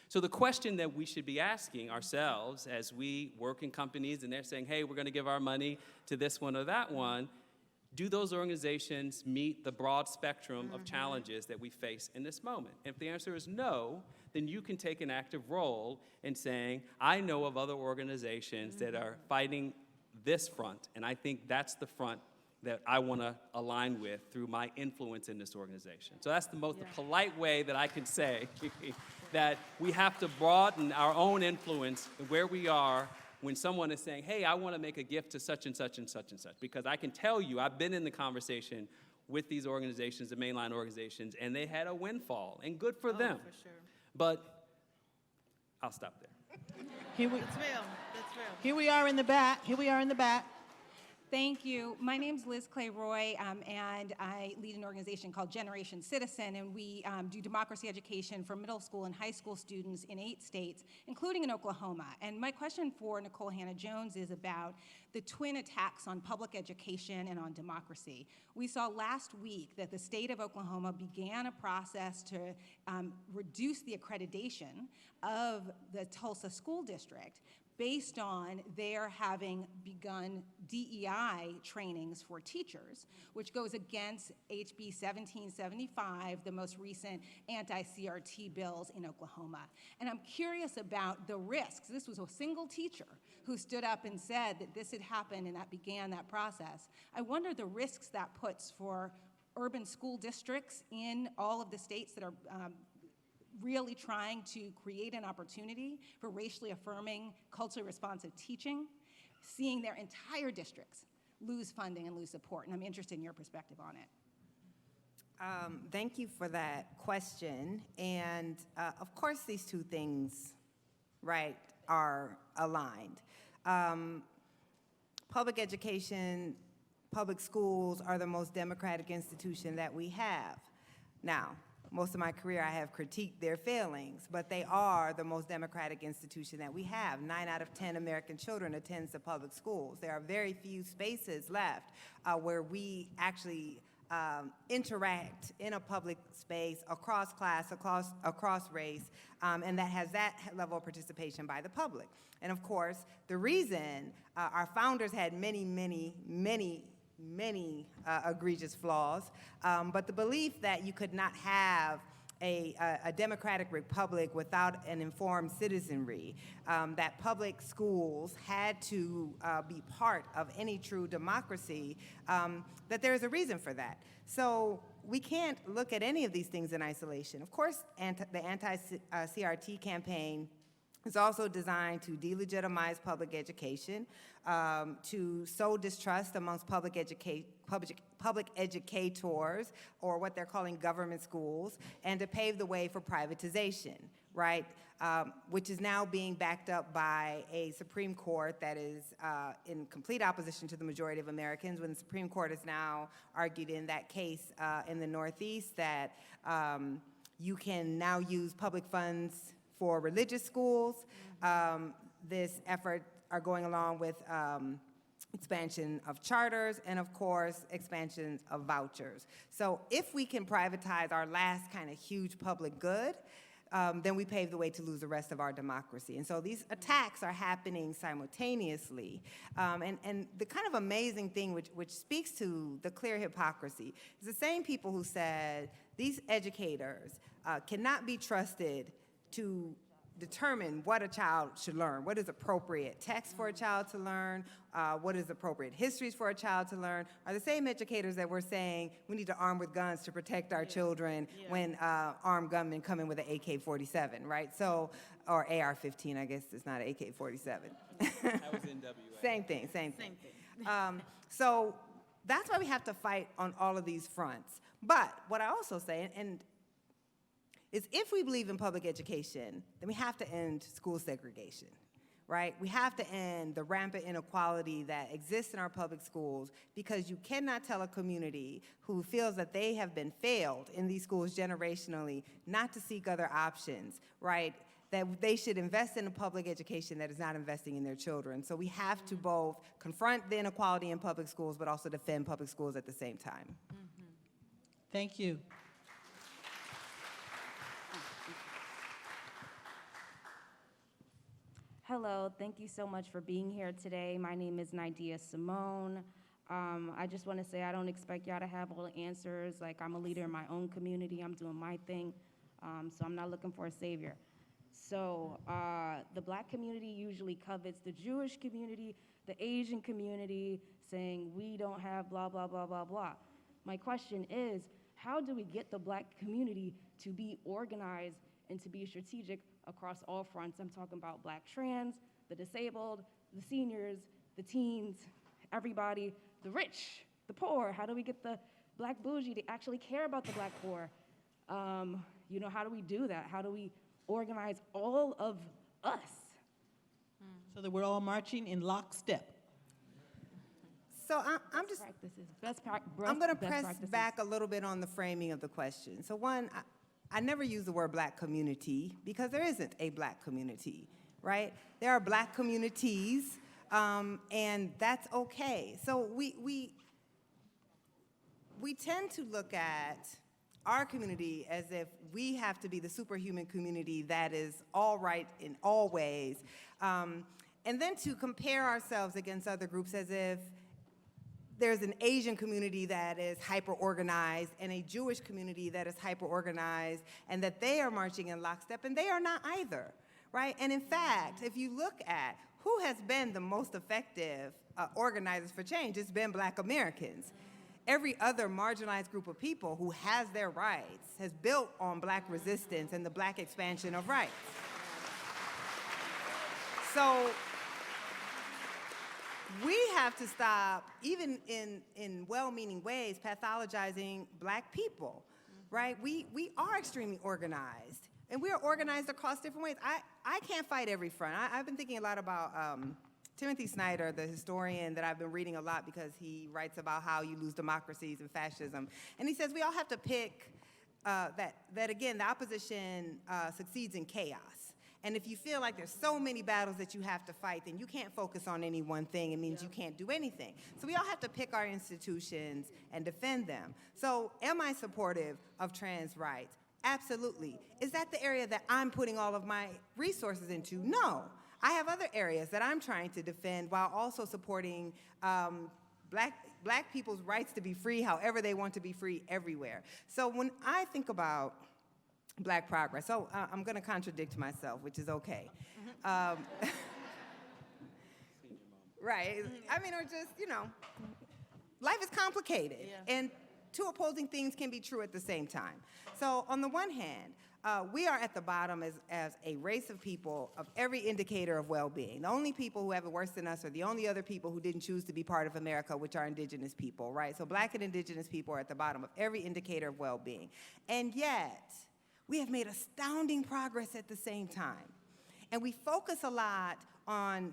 So the question that we should be asking ourselves as we work in companies and they're saying, hey, we're gonna give our money to this one or that one, do those organizations meet the broad spectrum of challenges that we face in this moment? If the answer is no, then you can take an active role in saying, I know of other organizations that are fighting this front, and I think that's the front that I want to align with through my influence in this organization. So that's the most polite way that I can say that we have to broaden our own influence where we are when someone is saying, hey, I want to make a gift to such and such and such and such. Because I can tell you, I've been in the conversation with these organizations, the mainline organizations, and they had a windfall, and good for them. For sure. But I'll stop there. That's real. That's real. Here we are in the back. Here we are in the back. Thank you. My name's Liz Clay-Roy, and I lead an organization called Generation Citizen, and we do democracy education for middle school and high school students in 8 states, including in Oklahoma. And my question for Nikole Hannah-Jones is about the twin attacks on public education and on democracy. We saw last week that the state of Oklahoma began a process to reduce the accreditation of the Tulsa School District based on their having begun DEI trainings for teachers, which goes against HB 1775, the most recent anti-CRT bills in Oklahoma. And I'm curious about the risks. This was a single teacher who stood up and said that this had happened and that began that process. I wonder the risks that puts for urban school districts in all of the states that are really trying to create an opportunity for racially affirming, culturally responsive teaching, seeing their entire districts lose funding and lose support. And I'm interested in your perspective on it. Thank you for that question. And of course, these two things, right, are aligned. Public education, public schools are the most democratic institution that we have. Now, most of my career, I have critiqued their failings, but they are the most democratic institution that we have. 9 out of 10 American children attend the public schools. There are very few spaces left where we actually interact in a public space across class, across race, and that has that level of participation by the public. And of course, the reason our founders had many egregious flaws, but the belief that you could not have a democratic republic without an informed citizenry, that public schools had to be part of any true democracy, that there is a reason for that. So we can't look at any of these things in isolation. Of course, the anti-CRT campaign is also designed to delegitimize public education, to sow distrust amongst public educators, or what they're calling government schools, and to pave the way for privatization, right? Which is now being backed up by a Supreme Court that is in complete opposition to the majority of Americans, when the Supreme Court has now argued in that case in the Northeast that you can now use public funds for religious schools. This effort are going along with expansion of charters and, of course, expansion of vouchers. So if we can privatize our last kind of huge public good, then we pave the way to lose the rest of our democracy. And so these attacks are happening simultaneously. And the kind of amazing thing which speaks to the clear hypocrisy is the same people who said these educators cannot be trusted to determine what a child should learn, what is appropriate text for a child to learn, what is appropriate histories for a child to learn, are the same educators that were saying we need to arm with guns to protect our children when armed gunmen come in with an AK-47, right? So, or AR-15, I guess it's not an AK-47. That was NWA. Same thing. So that's why we have to fight on all of these fronts. But what I also say, is if we believe in public education, then we have to end school segregation, right? We have to end the rampant inequality that exists in our public schools, because you cannot tell a community who feels that they have been failed in these schools generationally not to seek other options, right? That they should invest in a public education that is not investing in their children. So we have to both confront the inequality in public schools, but also defend public schools at the same time. Thank you. Hello, thank you so much for being here today. My name is Nydia Simone. I just want to say I don't expect y'all to have all the answers. Like, I'm a leader in my own community. I'm doing my thing, so I'm not looking for a savior. So the Black community usually covets the Jewish community, the Asian community, saying we don't have blah, blah, blah, blah, blah. My question is, how do we get the Black community to be organized and to be strategic across all fronts? I'm talking about Black trans, the disabled, the seniors, the teens, everybody, the rich, the poor. How do we get the Black bougie to actually care about the Black poor? You know, how do we do that? How do we organize all of us? So that we're all marching in lockstep. So I'm just, I'm going to press back a little bit on the framing of the question. So one, I never use the word Black community because there isn't a Black community, right? There are Black communities, and that's okay. So we tend to look at our community as if we have to be the superhuman community that is all right in all ways, and then to compare ourselves against other groups as if there's an Asian community that is hyper-organized and a Jewish community that is hyper-organized, and that they are marching in lockstep, and they are not either, right? And in fact, if you look at who has been the most effective organizers for change, it's been Black Americans. Every other marginalized group of people who has their rights has built on Black resistance and the Black expansion of rights. So we have to stop, even in well-meaning ways, pathologizing Black people, right? We are extremely organized, and we are organized across different ways. I can't fight every front. I've been thinking a lot about Timothy Snyder, the historian that I've been reading a lot because he writes about how you lose democracies and fascism. And he says we all have to pick that again, the opposition succeeds in chaos. And if you feel like there's so many battles that you have to fight, then you can't focus on any one thing. It means you can't do anything. So we all have to pick our institutions and defend them. So am I supportive of trans rights? Absolutely. Is that the area that I'm putting all of my resources into? No. I have other areas that I'm trying to defend while also supporting black people's rights to be free however they want to be free everywhere. So when I think about Black progress, so I'm going to contradict myself, which is okay. Right. I mean, or just, you know, life is complicated. Yeah. And two opposing things can be true at the same time. So on the one hand, we are at the bottom as a race of people of every indicator of well-being. The only people who have it worse than us are the only other people who didn't choose to be part of America, which are indigenous people, right? So Black and indigenous people are at the bottom of every indicator of well-being. And yet, we have made astounding progress at the same time. And we focus a lot on,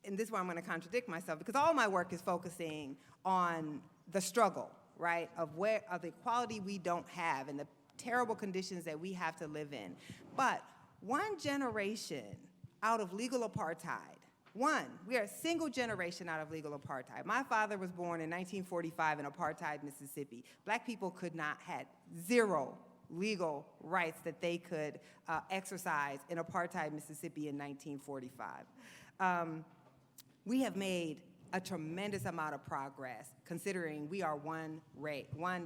and this is where I'm going to contradict myself, because all my work is focusing on the struggle, right, of the equality we don't have and the terrible conditions that we have to live in. But one generation out of legal apartheid One, we are a single generation out of legal apartheid. My father was born in 1945 in apartheid, Mississippi. Black people had zero legal rights that they could exercise in apartheid, Mississippi in 1945. We have made a tremendous amount of progress considering we are one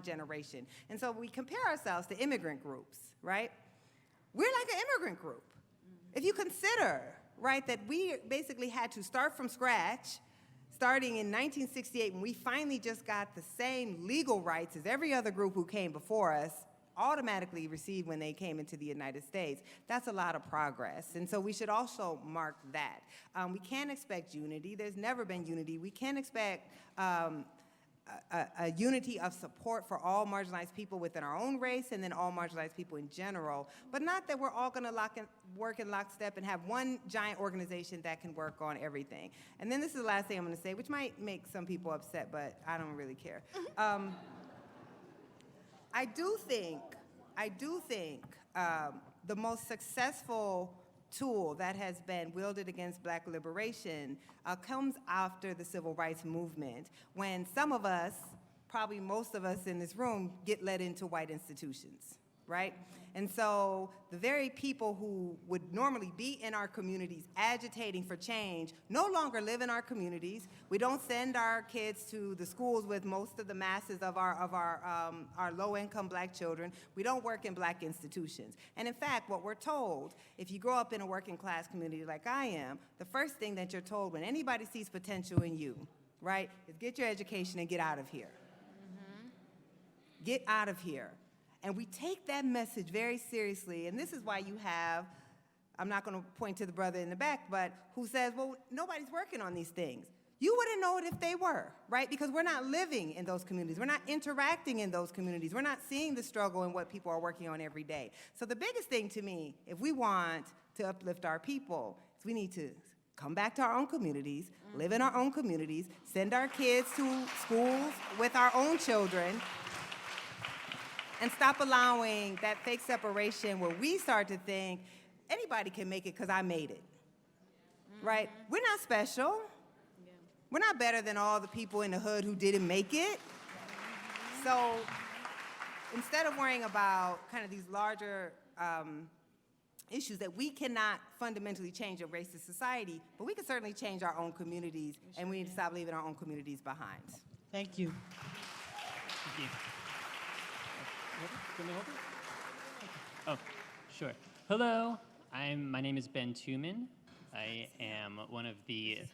generation. And so we compare ourselves to immigrant groups, right? We're like an immigrant group. If you consider, right, that we basically had to start from scratch, starting in 1968 when we finally just got the same legal rights as every other group who came before us, automatically received when they came into the United States. That's a lot of progress, and so we should also mark that. We can't expect unity. There's never been unity. We can't expect a unity of support for all marginalized people within our own race and then all marginalized people in general, but not that we're all going to work in lockstep and have one giant organization that can work on everything. And then this is the last thing I'm going to say, which might make some people upset, but I don't really care. I do think the most successful tool that has been wielded against Black liberation comes after the civil rights movement, when some of us, probably most of us in this room, get led into white institutions, right? And so the very people who would normally be in our communities agitating for change no longer live in our communities. We don't send our kids to the schools with most of the masses of our low-income Black children. We don't work in Black institutions. And in fact, what we're told, if you grow up in a working class community like I am, the first thing that you're told when anybody sees potential in you, right, is get your education and get out of here. Get out of here. And we take that message very seriously, and this is why you have, I'm not going to point to the brother in the back, but who says, well, nobody's working on these things. You wouldn't know it if they were, right? Because we're not living in those communities. We're not interacting in those communities. We're not seeing the struggle and what people are working on every day. So the biggest thing to me, if we want to uplift our people, is we need to come back to our own communities, live in our own communities, send our kids to schools with our own children, and stop allowing that fake separation where we start to think, anybody can make it because I made it, right? We're not special. We're not better than all the people in the hood who didn't make it. So instead of worrying about kind of these larger issues that we cannot fundamentally change a racist society, but we can certainly change our own communities, and we need to stop leaving our own communities behind. Thank you. Thank you. Can we hold it? Oh, sure. Hello, my name is Ben Tuman. I am one of the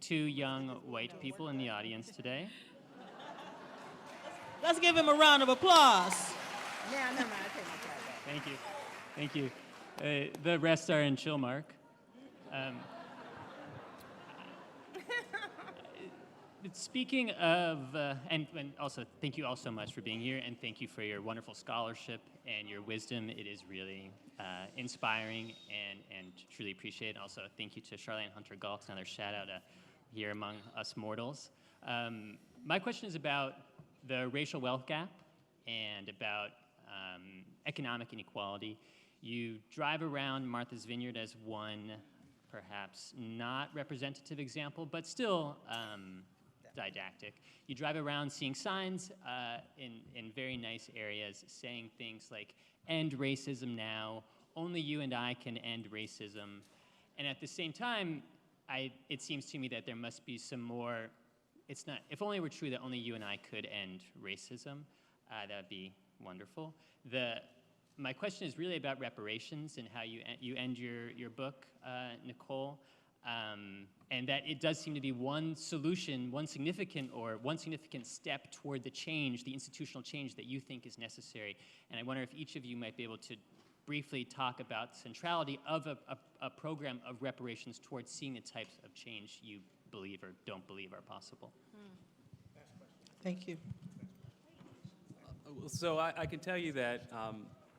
2 young white people in the audience today. Let's give him a round of applause. Yeah, never mind, I take my card back. Thank you. The rest are in Chilmark. Speaking of, and also thank you all so much for being here, and thank you for your wonderful scholarship and your wisdom. It is really inspiring and truly appreciate it. Also, thank you to Charlene Hunter-Galtz, another shout out here among us mortals. My question is about the racial wealth gap and about economic inequality. You drive around Martha's Vineyard as one, perhaps not representative example, but still didactic. You drive around seeing signs in very nice areas saying things like, end racism now, only you and I can end racism. And at the same time, it seems to me that there must be some more, if only it were true that only you and I could end racism, that would be wonderful. My question is really about reparations and how you end your book, Nikole. And that it does seem to be one solution, one significant step toward the change, the institutional change that you think is necessary. And I wonder if each of you might be able to briefly talk about the centrality of a program of reparations towards seeing the types of change you believe or don't believe are possible. Thank you. So I can tell you that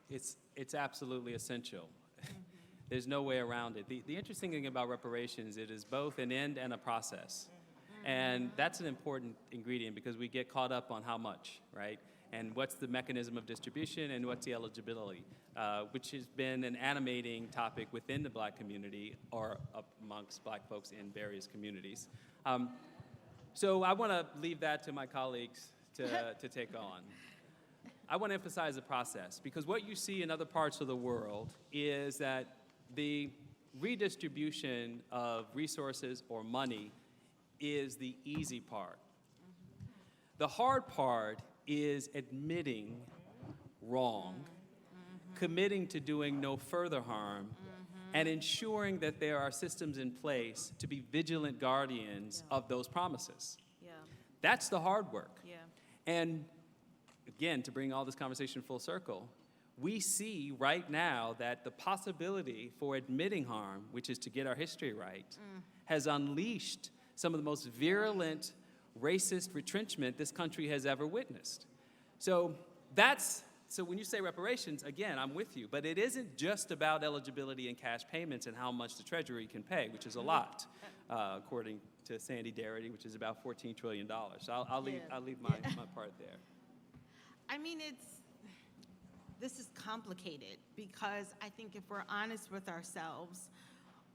it's absolutely essential. There's no way around it. The interesting thing about reparations, it is both an end and a process. And that's an important ingredient because we get caught up on how much, right? And what's the mechanism of distribution and what's the eligibility. which has been an animating topic within the Black community or amongst Black folks in various communities. So I want to leave that to my colleagues to take on. I want to emphasize the process, because what you see in other parts of the world is that the redistribution of resources or money is the easy part. The hard part is admitting wrong, committing to doing no further harm, and ensuring that there are systems in place to be vigilant guardians of those promises. That's the hard work. And again, to bring all this conversation full circle, we see right now that the possibility for admitting harm, which is to get our history right, has unleashed some of the most virulent racist retrenchment this country has ever witnessed. So when you say reparations, again, I'm with you, but it isn't just about eligibility and cash payments and how much the Treasury can pay, which is a lot, according to Sandy Darity, which is about $14 trillion. So I'll leave my part there. I mean, this is complicated, because I think if we're honest with ourselves,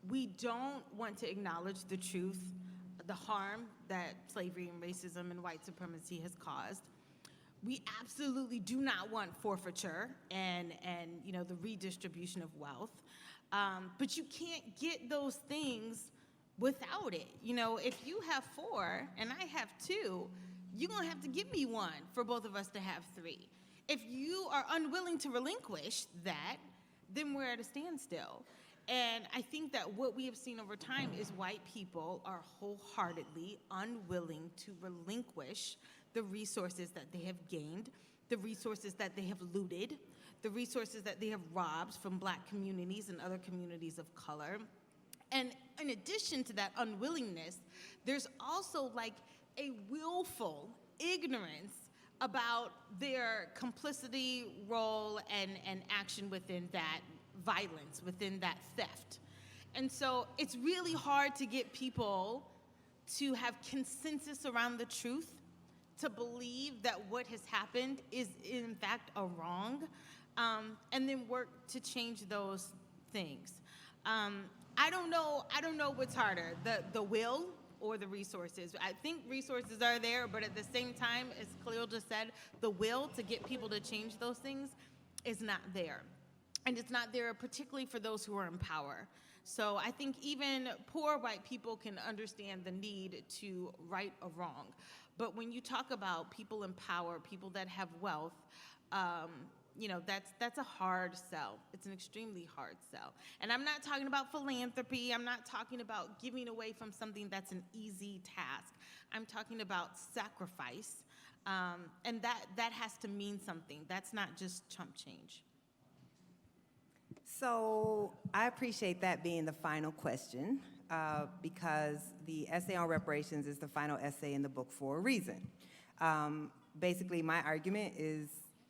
we don't want to acknowledge the truth, the harm that slavery and racism and white supremacy has caused. We absolutely do not want forfeiture and the redistribution of wealth. But you can't get those things without it. If you have 4 and I have 2, you're gonna have to give me 1 for both of us to have 3. If you are unwilling to relinquish that, then we're at a standstill. And I think that what we have seen over time is white people are wholeheartedly unwilling to relinquish the resources that they have gained, the resources that they have looted, the resources that they have robbed from Black communities and other communities of color. And in addition to that unwillingness, there's also like a willful ignorance about their complicity, role, and action within that violence, within that theft. And so it's really hard to get people to have consensus around the truth, to believe that what has happened is in fact a wrong, and then work to change those things. I don't know what's harder, the will or the resources. I think resources are there, but at the same time, as Khalil just said, the will to get people to change those things is not there. And it's not there particularly for those who are in power. So I think even poor white people can understand the need to right a wrong. But when you talk about people in power, people that have wealth, that's a hard sell. It's an extremely hard sell. And I'm not talking about philanthropy. I'm not talking about giving away from something that's an easy task. I'm talking about sacrifice. And that has to mean something. That's not just chump change. So I appreciate that being the final question, because the essay on reparations is the final essay in the book for a reason. Basically, my argument is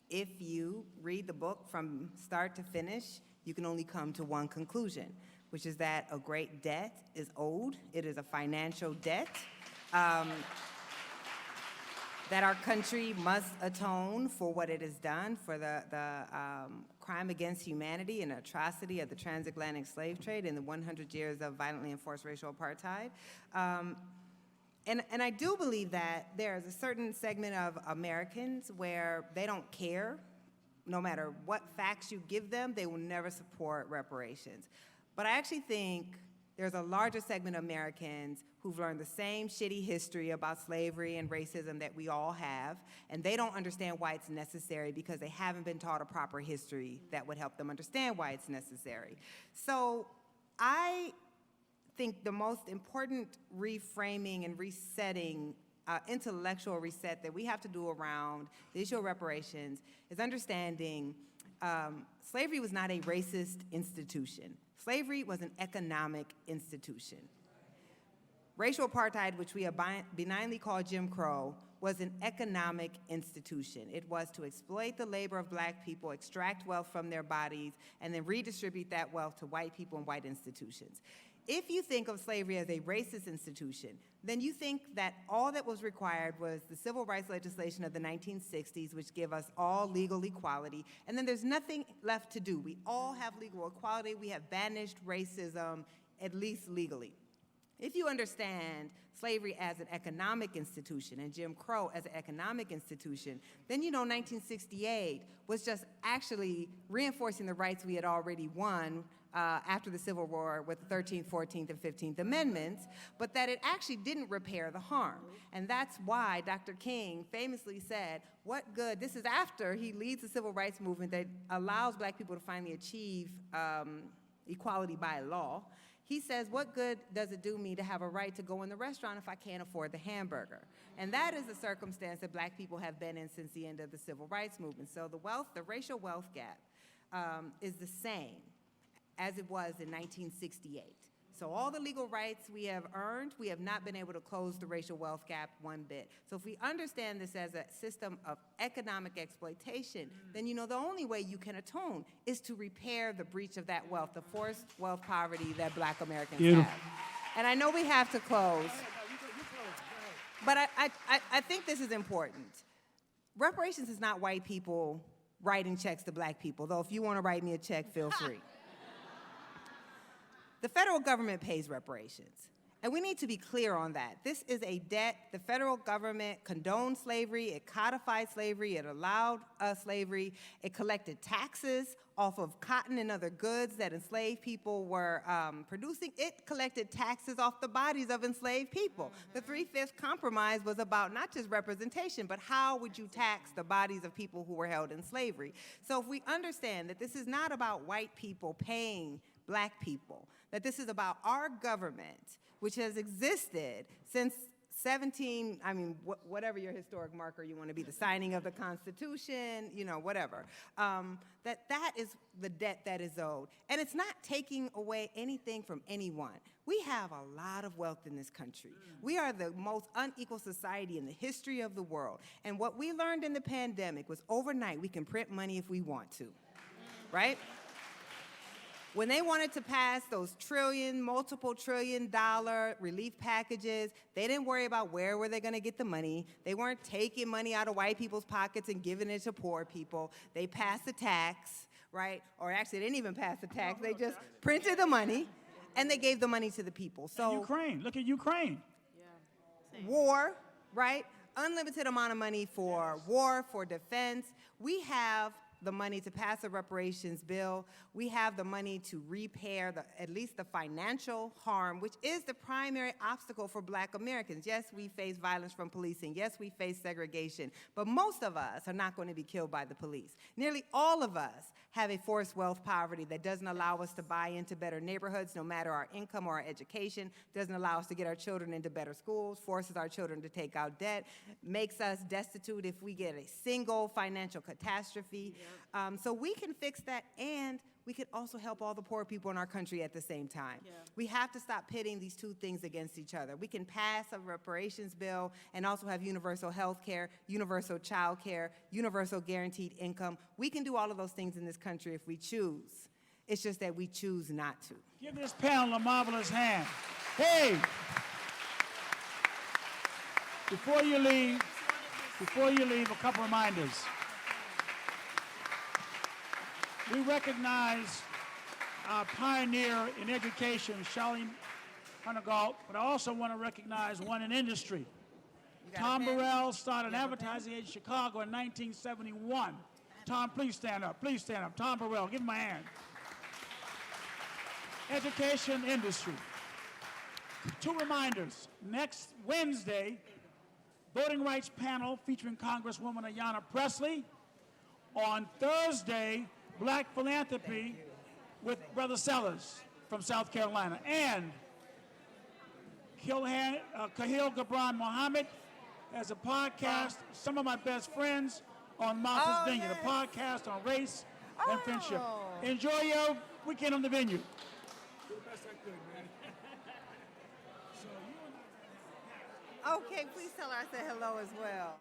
if you read the book from start to finish, you can only come to one conclusion, which is that a great debt is owed. It is a financial debt that our country must atone for what it has done, for the crime against humanity and atrocity of the transatlantic slave trade and the 100 years of violently enforced racial apartheid. And I do believe that there is a certain segment of Americans where they don't care. No matter what facts you give them, they will never support reparations. But I actually think there's a larger segment of Americans who've learned the same shitty history about slavery and racism that we all have, and they don't understand why it's necessary because they haven't been taught a proper history that would help them understand why it's necessary. So I think the most important reframing and resetting, intellectual reset that we have to do around the issue of reparations is understanding slavery was not a racist institution. Slavery was an economic institution. Racial apartheid, which we benignly call Jim Crow, was an economic institution. It was to exploit the labor of Black people, extract wealth from their bodies, and then redistribute that wealth to white people and white institutions. If you think of slavery as a racist institution, then you think that all that was required was the civil rights legislation of the 1960s, which give us all legal equality, and then there's nothing left to do. We all have legal equality. We have banished racism, at least legally. If you understand slavery as an economic institution and Jim Crow as an economic institution, then you know 1968 was just actually reinforcing the rights we had already won after the Civil War with the 13th, 14th, and 15th Amendments, but that it actually didn't repair the harm. And that's why Dr. King famously said, what good, this is after he leads the civil rights movement that allows black people to finally achieve equality by law. He says, what good does it do me to have a right to go in the restaurant if I can't afford the hamburger? And that is a circumstance that black people have been in since the end of the civil rights movement. So the racial wealth gap is the same as it was in 1968. So all the legal rights we have earned, we have not been able to close the racial wealth gap one bit. So if we understand this as a system of economic exploitation, then you know the only way you can atone is to repair the breach of that wealth, the forced wealth poverty that black Americans have. And I know we have to close, but I think this is important. Reparations is not white people writing checks to black people, though if you want to write me a check, feel free. The federal government pays reparations, and we need to be clear on that. This is a debt. The federal government condoned slavery, it codified slavery, it allowed slavery, it collected taxes off of cotton and other goods that enslaved people were producing. It collected taxes off the bodies of enslaved people. The 3/5 compromise was about not just representation, but how would you tax the bodies of people who were held in slavery? So if we understand that this is not about white people paying black people, that this is about our government, which has existed since whatever your historic marker you want to be, the signing of the Constitution, you know, whatever, that is the debt that is owed. And it's not taking away anything from anyone. We have a lot of wealth in this country. We are the most unequal society in the history of the world. And what we learned in the pandemic was overnight we can print money if we want to, right? When they wanted to pass those multiple trillion dollar relief packages, they didn't worry about where were they going to get the money. They weren't taking money out of white people's pockets and giving it to poor people. They passed a tax, right? Or actually, they didn't even pass a tax. They just printed the money, and they gave the money to the people. So Ukraine, look at Ukraine. War, right? Unlimited amount of money for war, for defense. We have the money to pass a reparations bill. We have the money to repair at least the financial harm, which is the primary obstacle for black Americans. Yes, we face violence from policing. Yes, we face segregation. But most of us are not going to be killed by the police. Nearly all of us have a forced wealth poverty that doesn't allow us to buy into better neighborhoods, no matter our income or our education, doesn't allow us to get our children into better schools, forces our children to take out debt, makes us destitute if we get a single financial catastrophe. So we can fix that, and we can also help all the poor people in our country at the same time. We have to stop pitting these two things against each other. We can pass a reparations bill and also have universal health care, universal child care, universal guaranteed income. We can do all of those things in this country if we choose. It's just that we choose not to. Give this panel a marvelous hand. Hey! Before you leave, a couple reminders. We recognize our pioneer in education, Kellie Carter-Jackson, but I also want to recognize one in industry. Tom Burrell started advertising in Chicago in 1971. Tom, please stand up. Please stand up. Tom Burrell, give him a hand. Education industry. Two reminders. Next Wednesday, voting rights panel featuring Congresswoman Ayanna Pressley. On Thursday, Black Philanthropy with Brother Sellers from South Carolina. And Khalil Gibran Muhammad has a podcast, some of my best friends on Martha's Vineyard, a podcast on race and friendship. Enjoy your weekend on the venue. Okay, please tell her I said hello as well.